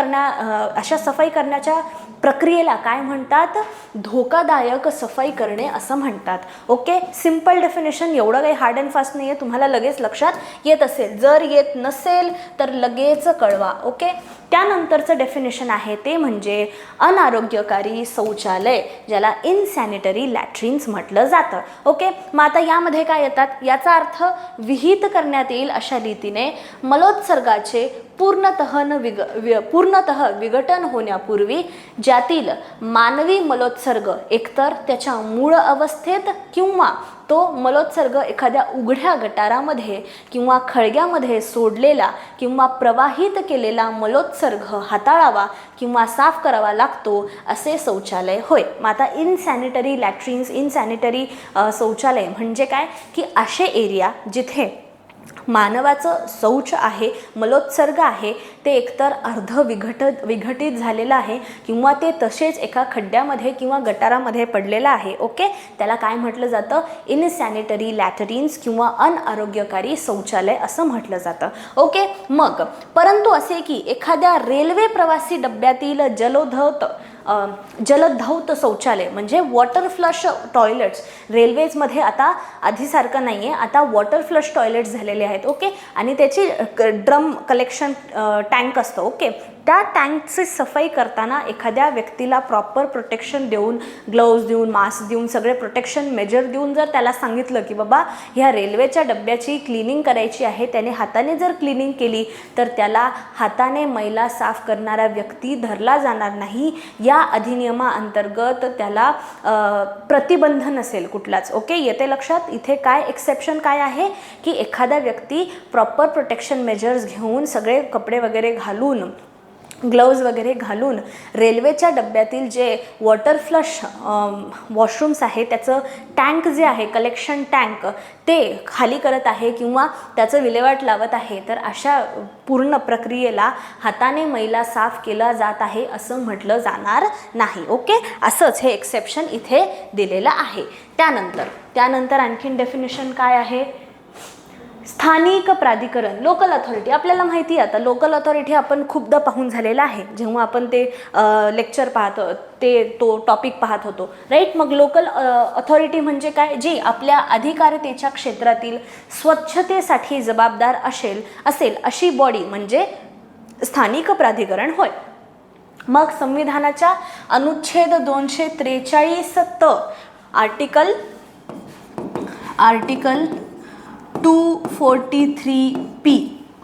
अशा सफाई करण्याच्या प्रक्रियेला काय म्हणतात, धोकादायक सफाई करणे असं म्हणतात. ओके, सिम्पल डेफिनेशन, एवढं काही हार्ड अँड फास्ट नाही आहे, तुम्हाला लगेच लक्षात येत असेल. जर येत नसेल तर लगेच कळवा. ओके, त्यानंतरचं डेफिनेशन आहे ते म्हणजे अनारोग्यकारी शौचालय, ज्याला इनसॅनिटरी लॅट्रिन्स म्हटलं जातं. ओके, मग आता यामध्ये काय येतात, याचा अर्थ विहित करण्यात येईल अशा रीतीने मलोत्सर्गाचे पूर्णतः विघटन होण्यापूर्वी ज्यातील मानवी मलोत्सर्ग एकतर त्याच्या मूळ अवस्थेत किंवा तो मलोत्सर्ग एखाद्या उघड्या गटारामध्ये किंवा खळग्यामध्ये सोडलेला किंवा प्रवाहित केलेला मलोत्सर्ग हाताळावा किंवा साफ करावा लागतो असे शौचालय होय. मग आता इनसॅनिटरी लॅट्रिन्स, इनसॅनिटरी शौचालय म्हणजे काय की असे एरिया जिथे मानवाचं शौच आहे, मलोत्सर्ग आहे, ते एकतर विघटित झालेलं आहे किंवा ते तसेच एका खड्ड्यामध्ये किंवा गटारामध्ये पडलेलं आहे. ओके, त्याला काय म्हटलं जातं, इनसॅनिटरी लॅट्रिन्स किंवा अनारोग्यकारी शौचालय असं म्हटलं जातं. ओके, मग परंतु असे की एखाद्या रेल्वे प्रवासी डब्यातील जलधौत शौचालय म्हणजे वॉटर फ्लश टॉयलेट्स रेल्वेजमध्ये आता आधीसारखं नाही आहे, आता वॉटर फ्लश टॉयलेट्स झालेले आहेत. ओके, आणि त्याची ड्रम कलेक्शन टँक असतं. ओके, त्या टँकची सफाई करताना एखाद्या व्यक्तीला प्रॉपर प्रोटेक्शन देऊन, ग्लोव्ज देऊन, मास्क देऊन, सगळे प्रोटेक्शन मेजर देऊन जर त्याला सांगितलं की बाबा ह्या रेल्वेच्या डब्याची क्लिनिंग करायची आहे, त्याने हाताने जर क्लिनिंग केली तर त्याला हाताने मैला साफ करणारा व्यक्ती धरला जाणार नाही. या अधिनियमाअंतर्गत त्याला प्रतिबंध नसेल कुठलाच. ओके, येते लक्षात. इथे काय एक्सेप्शन काय आहे की एखादा व्यक्ती प्रॉपर प्रोटेक्शन मेजर्स घेऊन, सगळे कपडे वगैरे घालून, ग्लोव्ज वगैरे घालून रेल्वेच्या डब्यातील जे वॉटर फ्लश वॉशरूम्स आहे त्याचं टँक जे आहे, कलेक्शन टँक, ते खाली करत आहे किंवा त्याचं विल्हेवाट लावत आहे, तर अशा पूर्ण प्रक्रियेला हाताने मैला साफ केला जात आहे असं म्हटलं जाणार नाही. ओके, असंच हे एक्सेप्शन इथे दिलेलं आहे. त्यानंतर आणखीन डेफिनेशन काय आहे, स्थानिक प्राधिकरण, लोकल अथॉरिटी. आपल्याला माहिती आहे आता लोकल अथॉरिटी आपण खूपदा पाहून झालेला आहे जेव्हा आपण ते लेक्चर पाहतो, तो टॉपिक पाहत होतो, राईट. मग लोकल अथॉरिटी म्हणजे काय, जी आपल्या अधिकारितेच्या क्षेत्रातील स्वच्छतेसाठी जबाबदार असेल अशी बॉडी म्हणजे स्थानिक प्राधिकरण होय. मग संविधानाच्या अनुच्छेद 243 आर्टिकल 243P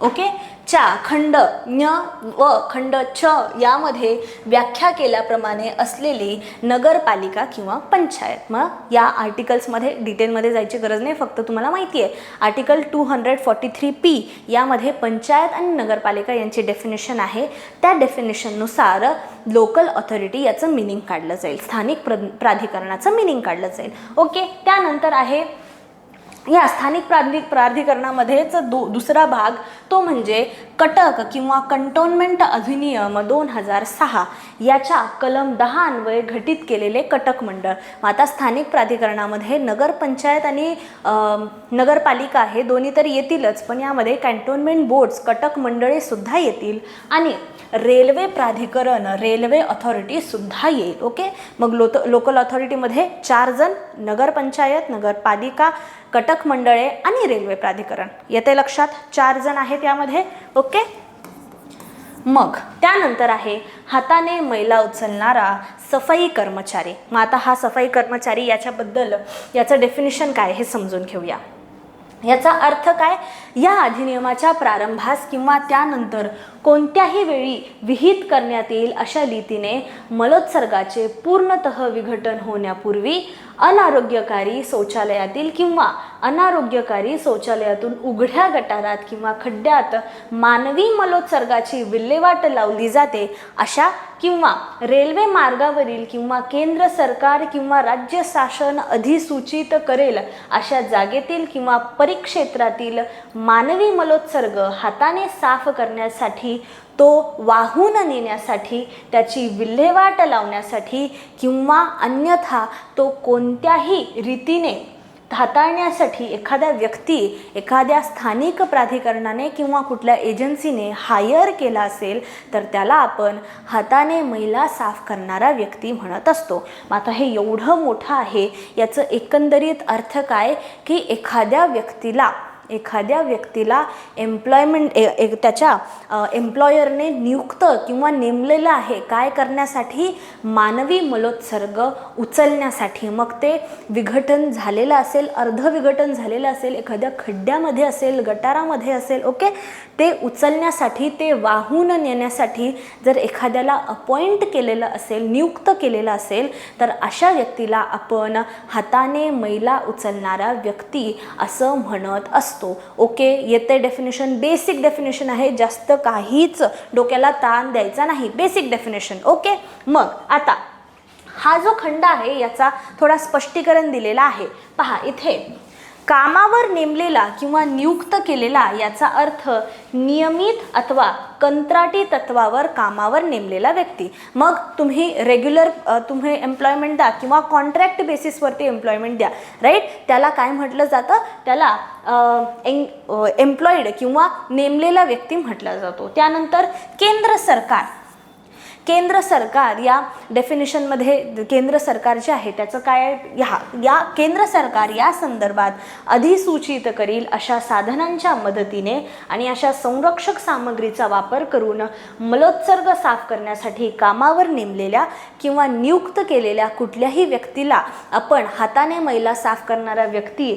ओके च्या खंड न्य व खंड छ यामध्ये व्याख्या केल्याप्रमाणे असलेली नगरपालिका किंवा पंचायत. मग या आर्टिकल्समध्ये डिटेलमध्ये जायची गरज नाही, फक्त तुम्हाला माहिती आहे आर्टिकल 243P यामध्ये पंचायत आणि नगरपालिका यांची डेफिनेशन आहे. त्या डेफिनेशननुसार लोकल अथॉरिटी याचं मिनिंग काढलं जाईल, स्थानिक प्राधिकरणाचं मिनिंग काढलं जाईल. ओके, त्यानंतर आहे या स्थानिक प्राधिकरणामध्येच दुसरा भाग, तो म्हणजे कटक किंवा कंटोन्मेंट अधिनियम 2006 याच्या कलम 10 अन्वये घटित केलेले कटक मंडळ. आता स्थानिक प्राधिकरणामध्ये नगरपंचायत आणि नगरपालिका हे दोन्ही तर येतीलच, पण यामध्ये कॅन्टोन्मेंट बोर्ड्स, कटक मंडळे सुद्धा येतील आणि रेल्वे प्राधिकरण, रेल्वे अथॉरिटी सुद्धा येईल. ओके, मग लोकल अथॉरिटीमध्ये 4 जण, नगरपंचायत, नगरपालिका, कटक मंडळे आणि रेल्वे प्राधिकरण. येते लक्षात, 4 जण आहेत यामध्ये. ओके, मग त्यानंतर आहे हाताने मैला उचलणारा सफाई कर्मचारी. मग आता हा सफाई कर्मचारी याचं डेफिनेशन काय हे समजून घेऊया. याचा अर्थ काय, या अधिनियमाच्या प्रारंभास किंवा त्यानंतर कोणत्याही वेळी विहित करण्यात येईल अशा रीतीने मलोत्सर्गाचे पूर्णतः विघटन होण्यापूर्वी अनारोग्यकारी शौचालयातील किंवा अनारोग्यकारी शौचालयातून उघड्या गटारात किंवा खड्ड्यात मानवी मलोत्सर्गाची विल्हेवाट लावली जाते अशा किंवा रेल्वे मार्गावरील किंवा केंद्र सरकार किंवा राज्य शासन अधिसूचित करेल अशा जागेतील किंवा परिक्षेत्रातील मानवी मलोत्सर्ग हाताने साफ करण्यासाठी, तो वाहून नेण्यासाठी, त्याची विल्हेवाट लावण्यासाठी किंवा अन्यथा तो कोणत्याही रीतीने हाताळण्यासाठी एखाद्या व्यक्ती एखाद्या स्थानिक प्राधिकरणाने किंवा कुठल्या एजन्सीने हायर केला असेल तर त्याला आपण हाताने मैला साफ करणारा व्यक्ती म्हणत असतो. मग आता हे एवढं मोठं आहे, याचं एकंदरीत अर्थ काय की एखाद्या व्यक्तीला एम्प्लॉयमेंट त्याच्या एम्प्लॉयरने नियुक्त किंवा नेमलेलं आहे काय करण्यासाठी, मानवी मलोत्सर्ग उचलण्यासाठी. मग ते विघटन झालेलं असेल, अर्धविघटन झालेलं असेल, एखाद्या खड्ड्यामध्ये असेल, गटारामध्ये असेल, ओके, ते उचलण्यासाठी, ते वाहून नेण्यासाठी जर एखाद्याला अपॉइंट केलेलं असेल, नियुक्त केलेलं असेल तर अशा व्यक्तीला आपण हाताने मैला उचलणारा व्यक्ती असं म्हणत असतो. ओके, येते डेफिनेशन, बेसिक डेफिनेशन आहे, जास्त काहीच डोक्याला ताण द्यायचा नाही, बेसिक डेफिनेशन. ओके, मग आता हा जो खंड आहे याचा थोडा स्पष्टीकरण दिलेला आहे. पहा इथे, कामावर नेमलेला किंवा नियुक्त केलेला याचा अर्थ नियमित अथवा कंत्राटी तत्वावर कामावर नेमलेला व्यक्ती. मग तुम्ही रेग्युलर एम्प्लॉयमेंट द्या किंवा कॉन्ट्रॅक्ट बेसिसवरती एम्प्लॉयमेंट द्या, राईट, त्याला काय म्हटलं जातं, त्याला एम्प्लॉईड किंवा नेमलेला व्यक्ती म्हटला जातो. त्यानंतर केंद्र सरकार या डेफिनेशनमध्ये केंद्र सरकार जे आहे त्याचं काय, या केंद्र सरकार या संदर्भात अधिसूचित करील अशा साधनांच्या मदतीने आणि अशा संरक्षक सामग्रीचा वापर करून मलोत्सर्ग साफ करण्यासाठी कामावर नेमलेल्या किंवा नियुक्त केलेल्या कुठल्याही व्यक्तीला आपण हाताने मैला साफ करणारा व्यक्ती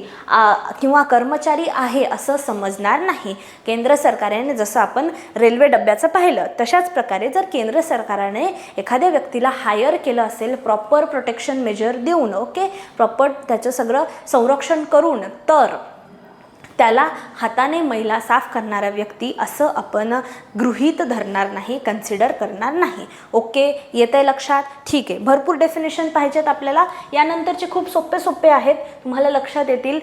किंवा कर्मचारी आहे असं समजणार नाही. केंद्र सरकारने जसं आपण रेल्वे डब्याचं पाहिलं तशाच प्रकारे जर केंद्र सरकार एखाद्या व्यक्तीला हायर केलं असेल प्रॉपर प्रोटेक्शन मेजर देऊन, ओके, प्रॉपर त्याचं सगळं संरक्षण करून, तर त्याला हाताने मैला साफ करणारा व्यक्ती असं आपण गृहीत धरणार नाही, कन्सिडर करणार नाही. ओके, येतंय लक्षात? ठीक आहे, भरपूर डेफिनेशन पाहिजेत आपल्याला, यानंतरचे खूप सोपे आहेत, तुम्हाला लक्षात येतील.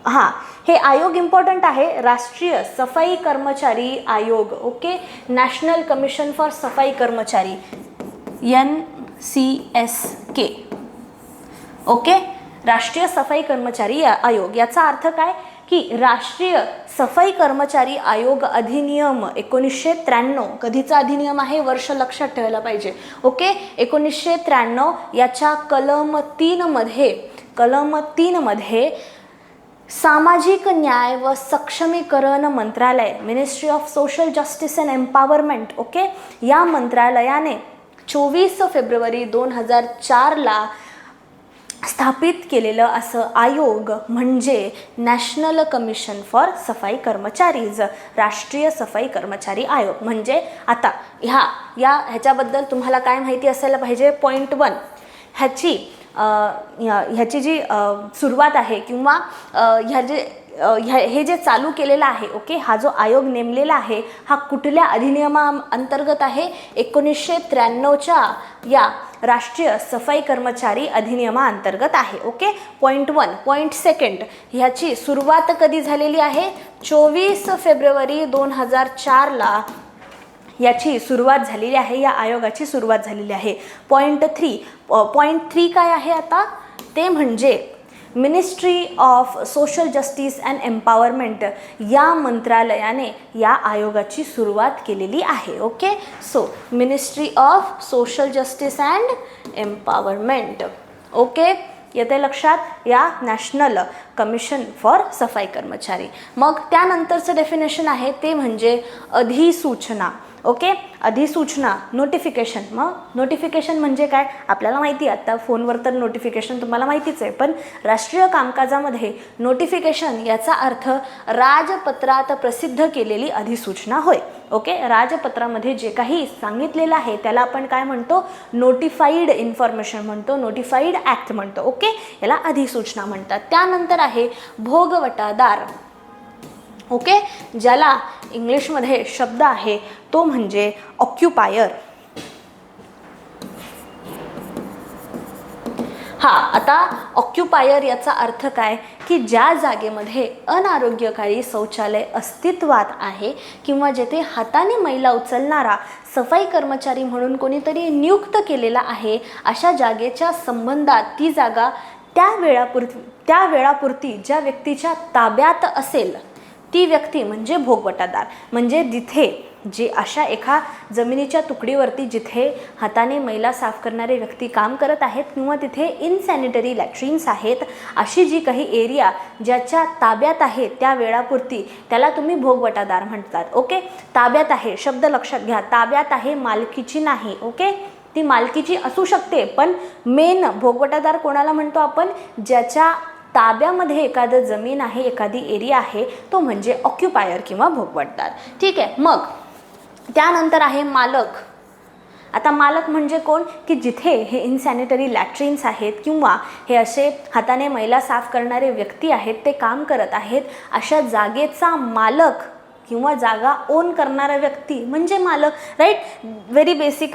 हां, हे आयोग इम्पॉर्टंट आहे, राष्ट्रीय सफाई कर्मचारी आयोग. ओके, नॅशनल कमिशन फॉर सफाई कर्मचारी, NCSK. ओके, राष्ट्रीय सफाई कर्मचारी आयोग, याचा अर्थ काय की राष्ट्रीय सफाई कर्मचारी आयोग अधिनियम 1993, कधीचा अधिनियम आहे, वर्ष लक्षात ठेवायला पाहिजे. ओके, 1993 याच्या कलम 3 मध्ये सामाजिक न्याय व सक्षमीकरण मंत्रालय, ministry of social justice and empowerment, okay, या मंत्रालयाने 24 फेब्रुवारी 2004 स्थापित केलेलं असं आयोग म्हणजे नॅशनल कमिशन फॉर सफाई कर्मचारीज, राष्ट्रीय सफाई कर्मचारी आयोग. म्हणजे आता ह्याच्याबद्दल तुम्हाला काय माहिती असायला पाहिजे. पॉईंट 1, ह्याची जी सुरुवात आहे किंवा हे जे चालू केलेलं आहे, ओके, हा जो आयोग नेमलेला आहे हा कुठल्या अधिनियमाअंतर्गत आहे, 1993च्या या राष्ट्रीय सफाई कर्मचारी अधिनियमाअंतर्गत आहे. Okay, point 1. पॉईंट 2, ह्याची सुरुवात कधी झालेली आहे, 24 फेब्रुवारी 2004 याची सुरुवात झालेली आहे, या आयोगाची सुरुवात झालेली आहे. पॉईंट 3 काय आहे आता, ते म्हणजे ministry of social justice and empowerment या मंत्रालयाने या आयोगाची सुरुवात केलेली आहे. Okay, so ministry of social justice and empowerment. Okay, येते लक्षात, या नॅशनल कमिशन फॉर सफाई कर्मचारी. मग त्यानंतरचं डेफिनेशन आहे ते म्हणजे अधिसूचना. ओके, अधिसूचना, नोटिफिकेशन. मग नोटिफिकेशन म्हणजे काय आपल्याला माहिती आहे, आता फोनवर तर नोटिफिकेशन तुम्हाला माहितीच आहे, पण राष्ट्रीय कामकाजामध्ये नोटिफिकेशन याचा अर्थ राजपत्रात प्रसिद्ध केलेली अधिसूचना होय. ओके, राजपत्रामध्ये जे काही सांगितलेलं आहे त्याला आपण काय म्हणतो, नोटिफाईड इन्फॉर्मेशन म्हणतो, नोटिफाईड ॲक्ट म्हणतो. ओके, याला अधिसूचना म्हणतात. त्यानंतर आहे भोगवटादार. ओके, ज्याला इंग्लिशमध्ये शब्द आहे तो म्हणजे ऑक्युपायर. आता ऑक्युपायर याचा अर्थ काय की ज्या जागेमध्ये अनारोग्यकारी शौचालय अस्तित्वात आहे किंवा जेथे हाताने मैला उचलणारा सफाई कर्मचारी म्हणून कोणीतरी नियुक्त केलेला आहे, अशा जागेच्या संबंधात ती जागा त्या वेळापुरती ज्या व्यक्तीच्या ताब्यात असेल ती व्यक्ती म्हणजे भोगवटादार. म्हणजे जिथे जे अशा एका जमिनीच्या तुकडीवरती जिथे हाताने मैला साफ करणारे व्यक्ती काम करत आहेत किंवा तिथे इनसॅनिटरी लॅट्रिन्स आहेत, अशी जी काही एरिया ज्याच्या ताब्यात आहे त्या वेळापुरती त्याला तुम्ही भोगवटादार म्हणतात. ओके, ताब्यात आहे शब्द लक्षात घ्या, ताब्यात आहे, मालकीची नाही. ओके, ती मालकीची असू शकते पण मेन भोगवटादार कोणाला म्हणतो आपण, ज्याच्या ताब्यामध्ये एखादं जमीन आहे, एखादी एरिया आहे, तो म्हणजे ऑक्युपायर किंवा भोगवटदार. ठीक आहे. मग त्यानंतर आहे मालक. आता मालक म्हणजे कोण, की जिथे हे इनसॅनिटरी लॅट्रिन्स आहेत किंवा हे असे हाताने मैला साफ करणारे व्यक्ती आहेत ते काम करत आहेत, अशा जागेचा मालक किंवा जागा ओन करणारा व्यक्ती म्हणजे मालक. Right, very basic.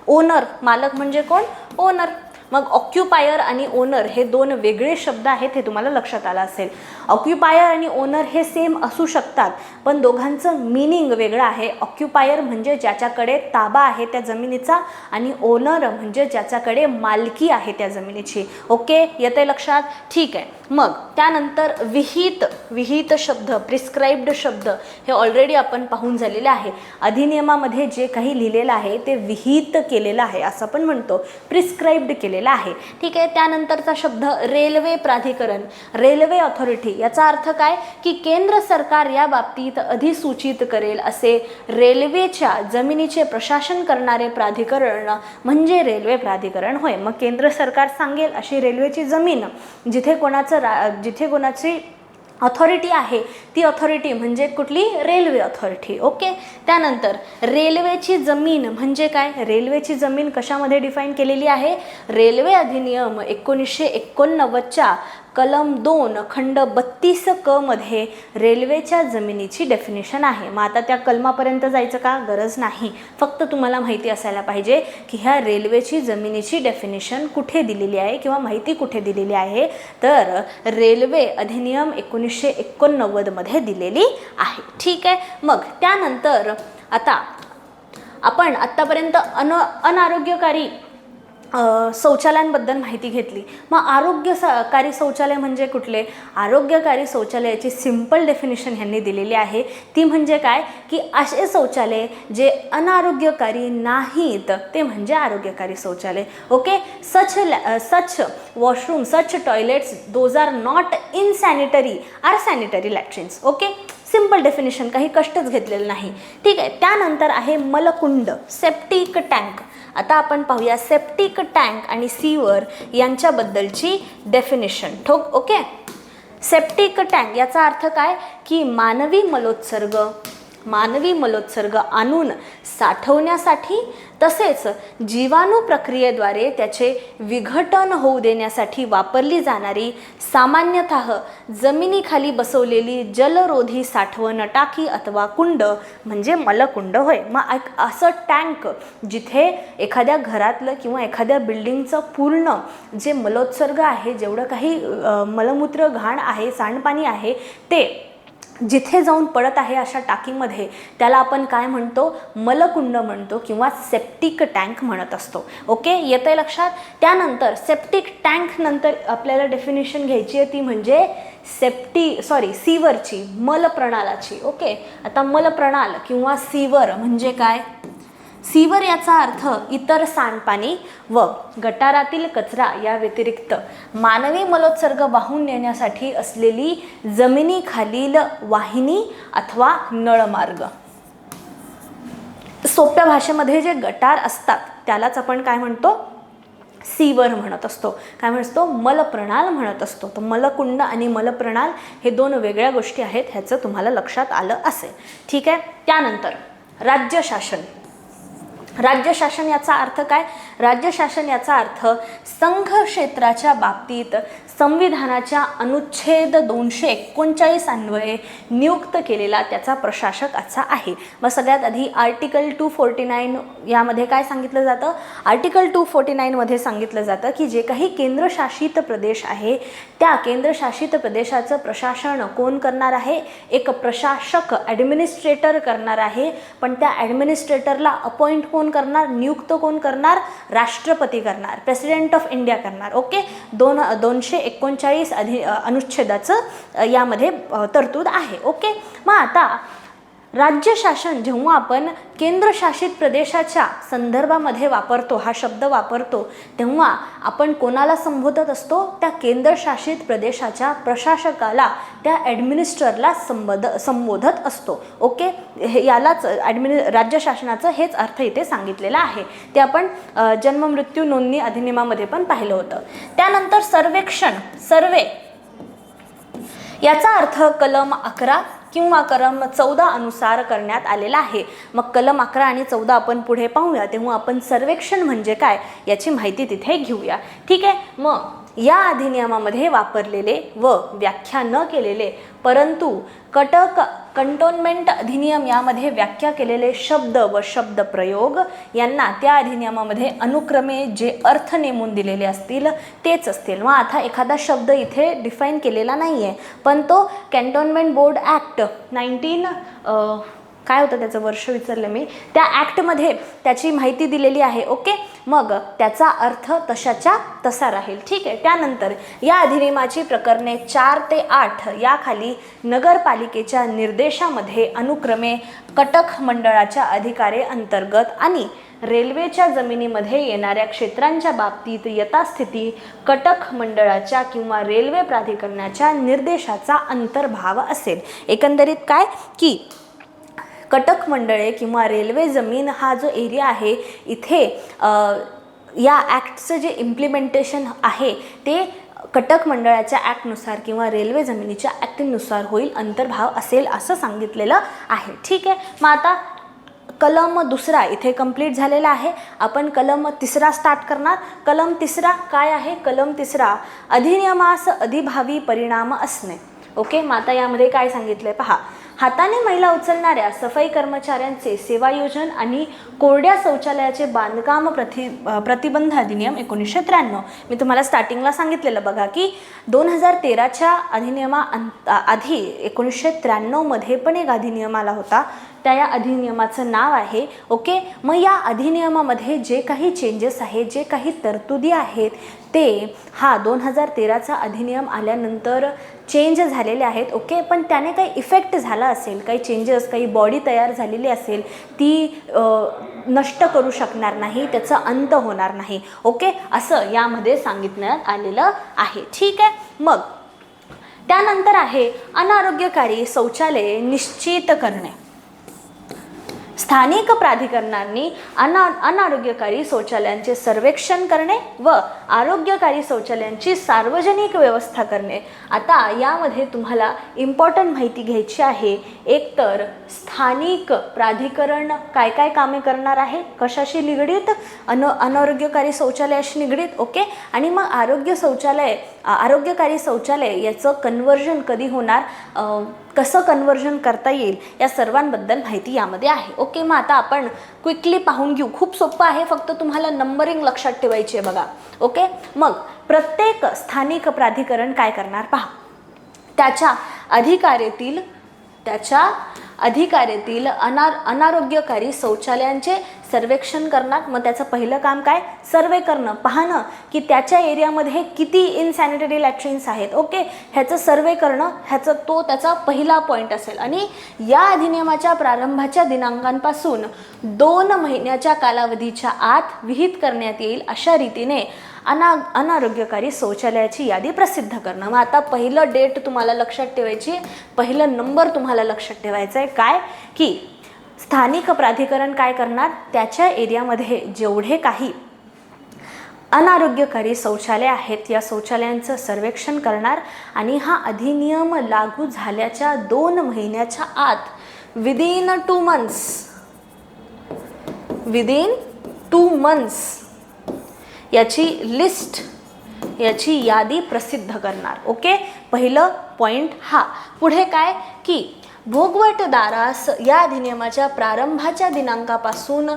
ओनर, मालक म्हणजे कोण, ओनर. मग ऑक्युपायर आणि ओनर हे दोन वेगळे शब्द आहेत, हे तुम्हाला लक्षात आलं असेल. ऑक्युपायर आणि ओनर हे सेम असू शकतात पण दोघांचं मीनिंग वेगळं आहे. ऑक्युपायर म्हणजे ज्याच्याकडे ताबा आहे त्या जमिनीचा आणि ओनर म्हणजे ज्याच्याकडे मालकी आहे त्या जमिनीची. ओके, येते लक्षात? ठीक आहे. मग त्यानंतर विहित शब्द, प्रिस्क्राइब्ड शब्द हे ऑलरेडी आपण पाहून झालेले आहे. अधिनियमामध्ये जे काही लिहिलेलं आहे ते विहित केलेलं आहे असं आपण म्हणतो, प्रिस्क्राइब्ड केलेलं आहे. ठीक आहे. त्यानंतरचा शब्द रेल्वे प्राधिकरण, रेल्वे ऑथॉरिटी. याचा अर्थ काय, की केंद्र सरकार या बाबतीत अधिसूचित करेल असे रेल्वेच्या जमिनीचे प्रशासन करणारे प्राधिकरण म्हणजे रेल्वे प्राधिकरण होय. मग केंद्र सरकार सांगेल अशी रेल्वेची जमीन जिथे कोणाची ऑथॉरिटी आहे ती ऑथॉरिटी म्हणजे कुठली, रेल्वे ऑथॉरिटी. ओके. त्यानंतर रेल्वेची जमीन म्हणजे काय, रेल्वेची जमीन कशामध्ये डिफाईन केलेली आहे, रेल्वे अधिनियम 1989च्या कलम 2 खंड 32 क मध्ये रेल्वेच्या जमिनीची डेफिनेशन आहे. मग आता त्या कलमापर्यंत जायचं का, गरज नाही. फक्त तुम्हाला माहिती असायला पाहिजे की ह्या रेल्वेची जमिनीची डेफिनेशन कुठे दिलेली आहे किंवा माहिती कुठे दिलेली आहे, तर रेल्वे अधिनियम 1989 मध्ये दिलेली आहे. ठीक आहे. मग त्यानंतर आता आपण आत्तापर्यंत अनारोग्यकारी शौचालयांबद्दल माहिती घेतली. मग आरोग्यकारी शौचालय म्हणजे कुठले, आरोग्यकारी शौचालयाची सिंपल डेफिनेशन ह्यांनी दिलेली आहे. ती म्हणजे काय, की असे शौचालय जे अनारोग्यकारी नाहीत ते म्हणजे आरोग्यकारी शौचालय. Okay. Such washroom, such toilets those are not insanitary or sanitary latrines. Okay, simple definition, काही कष्टच घेतलेलं नाही. ठीक आहे. त्यानंतर आहे मलकुंड, सेप्टिक टँक. आता आपण पाहूया सेप्टिक टँक आणि सीवर यांच्याबद्दलची डेफिनेशन. ओके. सेप्टिक टँक याचा अर्थ काय, की मानवी मलोत्सर्ग आणून साठवण्यासाठी तसेच जीवाणू प्रक्रियेद्वारे त्याचे विघटन होऊ देण्यासाठी वापरली जाणारी सामान्यतः जमिनीखाली बसवलेली जलरोधी साठवण टाकी अथवा कुंड म्हणजे मलकुंड होय. मग असं टँक जिथे एखाद्या घरातलं किंवा एखाद्या बिल्डिंगचं पूर्ण जे मलोत्सर्ग आहे, जेवढं काही मलमूत्र घाण आहे, सांडपाणी आहे, ते जिथे जाऊन पडत आहे अशा टाकीमध्ये त्याला आपण काय म्हणतो, मलकुंड म्हणतो किंवा सेप्टिक टँक म्हणत असतो. ओके, येतंय लक्षात? त्यानंतर सेप्टिक टँक नंतर आपल्याला डेफिनेशन घ्यायची आहे ती म्हणजे सीवरची, मलप्रणालाची. ओके. आता मलप्रणाल किंवा सीवर म्हणजे काय, सीवर याचा अर्थ इतर सांडपाणी व गटारातील कचरा या व्यतिरिक्त मानवी मलोत्सर्ग वाहून नेण्यासाठी असलेली जमिनीखालील वाहिनी अथवा नळमार्ग. सोप्या भाषेमध्ये जे गटार असतात त्यालाच आपण काय म्हणतो, सीवर म्हणत असतो. काय म्हणतो, मलप्रणाल म्हणत असतो. तर मलकुंड आणि मलप्रणाल हे दोन वेगळ्या गोष्टी आहेत, ह्याचं तुम्हाला लक्षात आलं असेल. ठीक आहे. त्यानंतर राज्यशासन याचा अर्थ काय, राज्यशासन याचा अर्थ संघ क्षेत्राच्या बाबतीत संविधानाच्या अनुच्छेद 239 अन्वये नियुक्त केलेला त्याचा प्रशासक असा आहे. मग सगळ्यात आधी आर्टिकल 249 यामध्ये काय सांगितलं जातं, आर्टिकल 249 मध्ये सांगितलं जातं की जे काही केंद्रशासित प्रदेश आहे त्या केंद्रशासित प्रदेशाचं प्रशासन कोण करणार आहे, एक प्रशासक ॲडमिनिस्ट्रेटर करणार आहे. पण त्या ॲडमिनिस्ट्रेटरला अपॉइंट कोण करणार, नियुक्त कोण करणार, राष्ट्रपती करणार, प्रेसिडेंट ऑफ इंडिया करणार. ओके, 239 अनुच्छेदाचं यामध्ये तरतूद आहे. ओके, मग आता राज्य शासन जेव्हा आपण केंद्रशासित प्रदेशाच्या संदर्भामध्ये वापरतो, हा शब्द वापरतो, तेव्हा आपण कोणाला संबोधत असतो? त्या केंद्रशासित प्रदेशाच्या प्रशासकाला, त्या ॲडमिनिस्ट्ररला संबोधत असतो. ओके, यालाच राज्य शासनाचं हेच अर्थ इथे सांगितलेला आहे. ते आपण जन्म मृत्यू नोंदणी अधिनियमामध्ये पण पाहिलं होतं. त्यानंतर सर्वे याचा अर्थ कलम 11 किंवा कलम 14 अनुसार करण्यात आलेला आहे. मग कलम 11 आणि 14 आपण पुढे पाहूया, तेव्हा आपण सर्वेक्षण म्हणजे काय याची माहिती तिथे घेऊया. ठीक आहे, मग या अधिनियमामध्ये वापरलेले व व्याख्या न केलेले परंतु कंटोन्मेंट अधिनियम यामध्ये व्याख्या केलेले शब्द व शब्द प्रयोग यांना त्या अधिनियमामध्ये अनुक्रमे जे अर्थ नेमून दिलेले असतील तेच असतील. मग आता एखादा शब्द इथे डिफाईन केलेला नाही आहे, पण तो कॅन्टोन्मेंट बोर्ड ॲक्ट 19 काय होतं त्याचं वर्ष विचारलं मी, त्या ॲक्टमध्ये त्याची माहिती दिलेली आहे. ओके, मग त्याचा अर्थ तशाच्या तसा राहील. ठीक आहे, त्यानंतर या अधिनियमाची प्रकरणे 4 ते 8 याखाली नगरपालिकेच्या निर्देशामध्ये अनुक्रमे कटक मंडळाच्या अधिकारे अंतर्गत आणि रेल्वेच्या जमिनीमध्ये येणाऱ्या क्षेत्रांच्या बाबतीत यथास्थिती कटक मंडळाच्या किंवा रेल्वे प्राधिकरणाच्या निर्देशाचा अंतर्भाव असेल. एकंदरीत काय की कटक मंडळे किंवा रेल्वे जमीन हा जो एरिया आहे, इथे या ॲक्टचं जे इम्प्लिमेंटेशन आहे ते कटक मंडळाच्या ॲक्टनुसार किंवा रेल्वे जमिनीच्या ॲक्टनुसार होईल, अंतर्भाव असेल असं सांगितलेलं आहे. ठीक आहे, मग आता कलम 2 इथे कंप्लीट झालेला आहे. आपण कलम 3 स्टार्ट करणार. कलम 3 काय आहे? कलम 3 अधिनियमास अधिभावी परिणाम असणे. ओके, मग आता यामध्ये काय सांगितलंय पहा. हाताने मैला उचलणाऱ्या सफाई कर्मचाऱ्यांचे सेवायोजन आणि कोरड्या शौचालयाचे बांधकाम प्रतिबंध अधिनियम 1993. मी तुम्हाला स्टार्टिंगला सांगितलेलं बघा की 2013च्या अधिनियमा आधी 1993 मध्ये पण एक अधिनियम आला होता. त्या या अधिनियमाचं नाव आहे. ओके, मग या अधिनियमामध्ये जे काही चेंजेस आहेत, जे काही तरतुदी आहेत ते हा 2013चा अधिनियम आल्यानंतर चेंज झालेले आहेत. ओके, पण त्याने काही इफेक्ट झाला असेल, काही चेंजेस, काही बॉडी तयार झालेली असेल, ती नष्ट करू शकणार नाही, त्याचा अंत होणार नाही. ओके, असं यामध्ये सांगितण्यात आलेलं आहे. ठीक आहे, मग त्यानंतर आहे अनारोग्यकारी शौचालये निश्चित करणे. स्थानिक प्राधिकरणांनी अनारोग्यकारी शौचालयांचे सर्वेक्षण करणे व आरोग्यकारी शौचालयांची सार्वजनिक व्यवस्था करणे. आता यामध्ये तुम्हाला इम्पॉर्टंट माहिती घ्यायची आहे. एकतर स्थानिक प्राधिकरण काय काय कामे करणार आहे, कशाशी निगडीत, अनारोग्यकारी शौचालयाशी निगडीत. ओके, आणि मग आरोग्यकारी शौचालय याचं कन्वर्जन कधी होणार, कसं कन्वर्जन करता येईल, या सर्वांबद्दल माहिती यामध्ये आहे. ओके, मग आता आपण क्विकली पाहून घेऊ. खूप सोपं आहे, फक्त तुम्हाला नंबरिंग लक्षात ठेवायची आहे बघा. ओके, मग प्रत्येक स्थानिक प्राधिकरण काय करणार पहा. त्याच्या अधिकाऱ्यातील अनारोग्यकारी शौचालयांचे सर्वेक्षण करणार. मग त्याचं पहिलं काम काय? सर्वे करणं, पाहणं की त्याच्या एरियामध्ये किती इनसॅनिटरी लॅट्रिन्स आहेत. ओके, ह्याचं सर्वे करणं, त्याचा पहिला पॉईंट असेल. आणि या अधिनियमाच्या प्रारंभाच्या दिनांकांपासून 2 महिन्याच्या कालावधीच्या आत विहित करण्यात येईल अशा रीतीने अनारोग्यकारी शौचालयाची यादी प्रसिद्ध करणं. मग आता पहिलं डेट तुम्हाला लक्षात ठेवायची, पहिलं नंबर तुम्हाला लक्षात ठेवायचं आहे काय की स्थानिक प्राधिकरण काय करणार, त्याच्या एरियामध्ये जेवढे काही अनारोग्यकारी शौचालय आहेत या शौचालयांचं सर्वेक्षण करणार आणि हा अधिनियम लागू झाल्याच्या 2 महिन्याच्या आत विदिन 2 मंथ्स याची लिस्ट, याची यादी प्रसिद्ध करणार. ओके, पहिलं पॉईंट हा. पुढे काय की भोगवटदारास या अधिनियमाच्या प्रारंभाच्या दिनांकापासून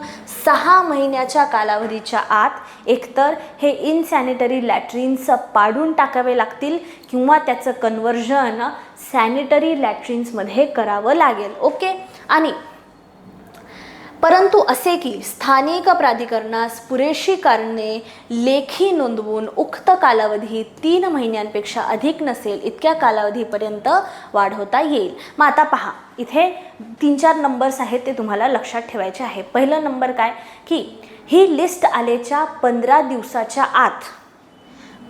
6 महिन्याच्या कालावधीच्या आत एकतर हे इनसॅनिटरी लॅट्रिन्स पाडून टाकावे लागतील किंवा त्याचं कन्वर्जन सॅनिटरी लॅट्रिन्समध्ये करावं लागेल. ओके, आणि परंतु असे की स्थानिक प्राधिकरणास पुरेशी कारणे लेखी नोंदवून उक्त कालावधी 3 महिन्यांपेक्षा अधिक नसेल इतक्या कालावधीपर्यंत वाढवता येईल. मग आता पहा, इथे 3-4 नंबर्स आहेत ते तुम्हाला लक्षात ठेवायचे आहे. पहिला नंबर काय की ही लिस्ट आलेच्या 15 दिवसाच्या आत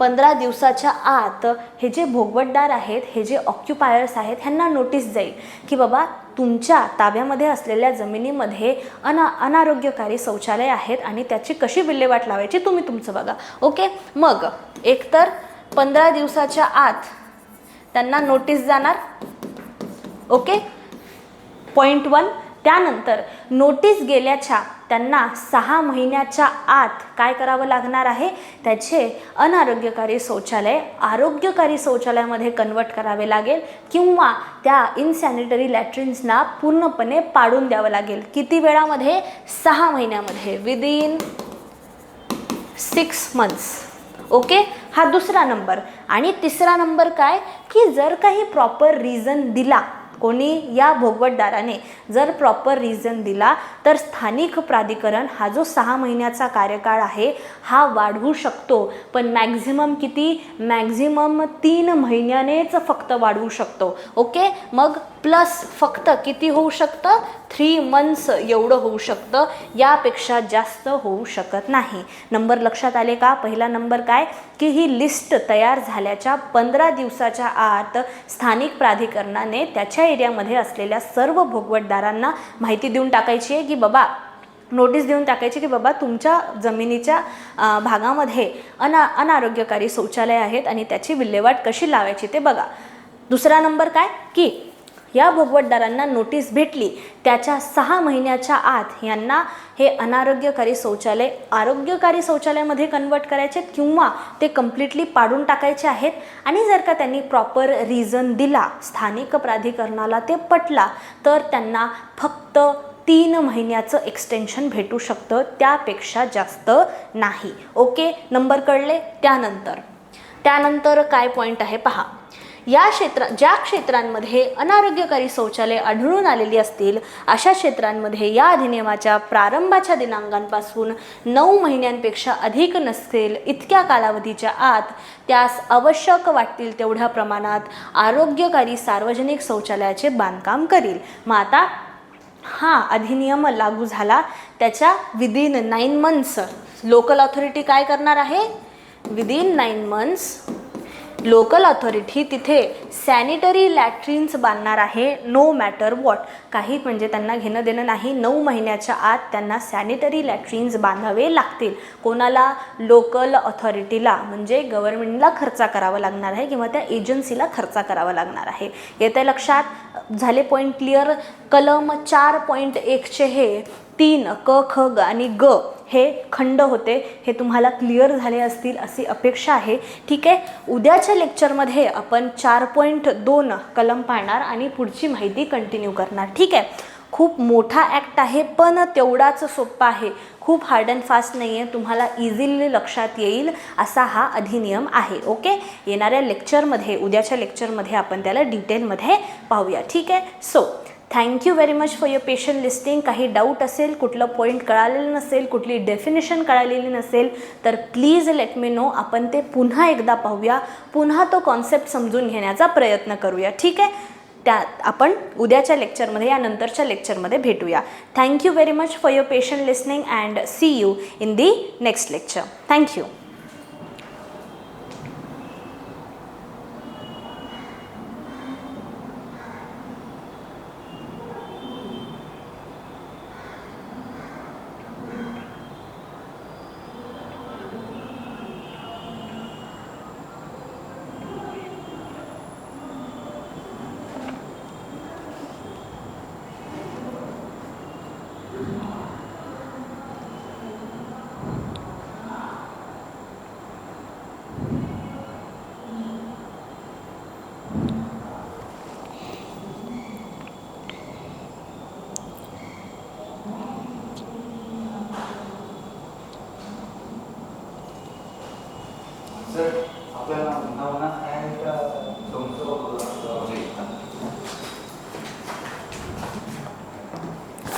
15 दिवसाच्या आत हे जे भोगवतदार आहेत, हे जे ऑक्युपायर्स आहेत, ह्यांना नोटीस जाईल की बाबा तुमच्या ताब्यामध्ये असलेल्या जमिनीमध्ये अनारोग्यकारी शौचालय आहेत आणि त्याची कशी विल्हेवाट लावायची तुम्ही तुमचं बघा. ओके, मग एकतर 15 दिवसाच्या आत त्यांना नोटीस जाणार. Okay, point 1. त्यानंतर नोटीस गेल्याच्या त्यांना 6 महिन्याच्या आत काय करावं लागणार आहे, त्याचे अनारोग्यकारी शौचालय आरोग्यकारी शौचालयामध्ये कन्वर्ट करावे लागेल किंवा त्या इनसॅनिटरी लॅट्रिन्सना पूर्णपणे पाडून द्यावं लागेल. किती वेळामध्ये? 6 महिन्यामध्ये, विदिन 6 months. ओके, हा दुसरा नंबर. आणि तिसरा नंबर काय की जर काही प्रॉपर रिझन दिला, कोणी या भोगवतदाराने जर प्रॉपर रिझन दिला तर स्थानिक प्राधिकरण हा जो 6 महिन्याचा कार्यकाळ आहे हा वाढवू शकतो. पण मॅक्झिमम किती? मॅक्झिमम 3 महिन्यानेच फक्त वाढवू शकतो. ओके, मग प्लस फक्त किती होऊ शकतं? 3 months एवढं होऊ शकतं, यापेक्षा जास्त होऊ शकत नाही. नंबर लक्षात आले का? पहिला नंबर काय की ही लिस्ट तयार झाल्याच्या 15 दिवसाच्या आत स्थानिक प्राधिकरणाने त्याच्या एरियामध्ये असलेल्या सर्व भोगवतदारांना माहिती देऊन टाकायची आहे की बाबा, नोटीस देऊन टाकायची की बाबा तुमच्या जमिनीच्या भागामध्ये अनारोग्यकारी शौचालय आहेत आणि त्याची विल्हेवाट कशी लावायची ते बघा. दुसरा नंबर काय की या भोगवतदारांना नोटीस भेटली त्याच्या 6 महिन्याच्या आत यांना हे अनारोग्यकारी शौचालय आरोग्यकारी शौचालयामध्ये कन्वर्ट करायचे किंवा ते कम्प्लिटली पाडून टाकायचे आहेत. आणि जर का त्यांनी प्रॉपर रिझन दिला, स्थानिक प्राधिकरणाला ते पटला, तर त्यांना फक्त 3 महिन्याचं एक्सटेन्शन भेटू शकतं, त्यापेक्षा जास्त नाही. ओके, नंबर कळले? त्यानंतर काय पॉईंट आहे पहा. ज्या क्षेत्रांमध्ये अनारोग्यकारी शौचालय आढळून आलेली असतील अशा क्षेत्रांमध्ये या अधिनियमाच्या प्रारंभाच्या दिनांकांपासून 9 महिन्यांपेक्षा अधिक नसेल इतक्या कालावधीच्या आत त्यास आवश्यक वाटतील तेवढ्या प्रमाणात आरोग्यकारी सार्वजनिक शौचालयाचे बांधकाम करील. मग आता हा अधिनियम लागू झाला त्याच्या विदिन 9 months लोकल ऑथॉरिटी काय करणार आहे? विदिन 9 months लोकल ऑथॉरिटी तिथे सॅनिटरी लॅट्रिन्स बांधणार आहे, नो मॅटर वॉट. काही म्हणजे त्यांना घेणं देणं नाही, 9 महिन्याच्या आत त्यांना सॅनिटरी लॅट्रिन्स बांधावे लागतील. कोणाला? लोकल ऑथॉरिटीला, म्हणजे गव्हर्नमेंटला खर्च करावा लागणार आहे किंवा त्या एजन्सीला खर्च करावा लागणार आहे. येते लक्षात? झाले पॉईंट क्लिअर? कलम 4.1चे हे 3 क, ख, ग आणि ग हे खंड होते, हे तुम्हाला क्लिअर झाले असतील अशी अपेक्षा आहे. ठीक आहे, उद्याच्या लेक्चरमध्ये आपण 4.2 कलम पाहणार आणि पुढची माहिती कंटिन्यू करणार. ठीक आहे, खूप मोठा ॲक्ट आहे पण तेवढाच सोपा आहे, खूप हार्ड अँड फास्ट नाही आहे, तुम्हाला इझिली लक्षात येईल असा हा अधिनियम आहे. ओके, येणाऱ्या लेक्चरमध्ये, उद्याच्या लेक्चरमध्ये आपण त्याला डिटेलमध्ये पाहूया. ठीक आहे, so thank you very much for your patient listing. काही डाऊट असेल, कुठलं पॉईंट कळालेलं नसेल, कुठली डेफिनेशन कळालेली नसेल तर प्लीज लेट मी नो. आपण ते पुन्हा एकदा पाहूया, पुन्हा तो कॉन्सेप्ट समजून घेण्याचा प्रयत्न करूया. ठीक आहे, त्यात आपण उद्याच्या लेक्चरमध्ये या नंतरच्या लेक्चरमध्ये भेटूया. Thank you very much for your patient listening and see you in the next lecture. Thank you.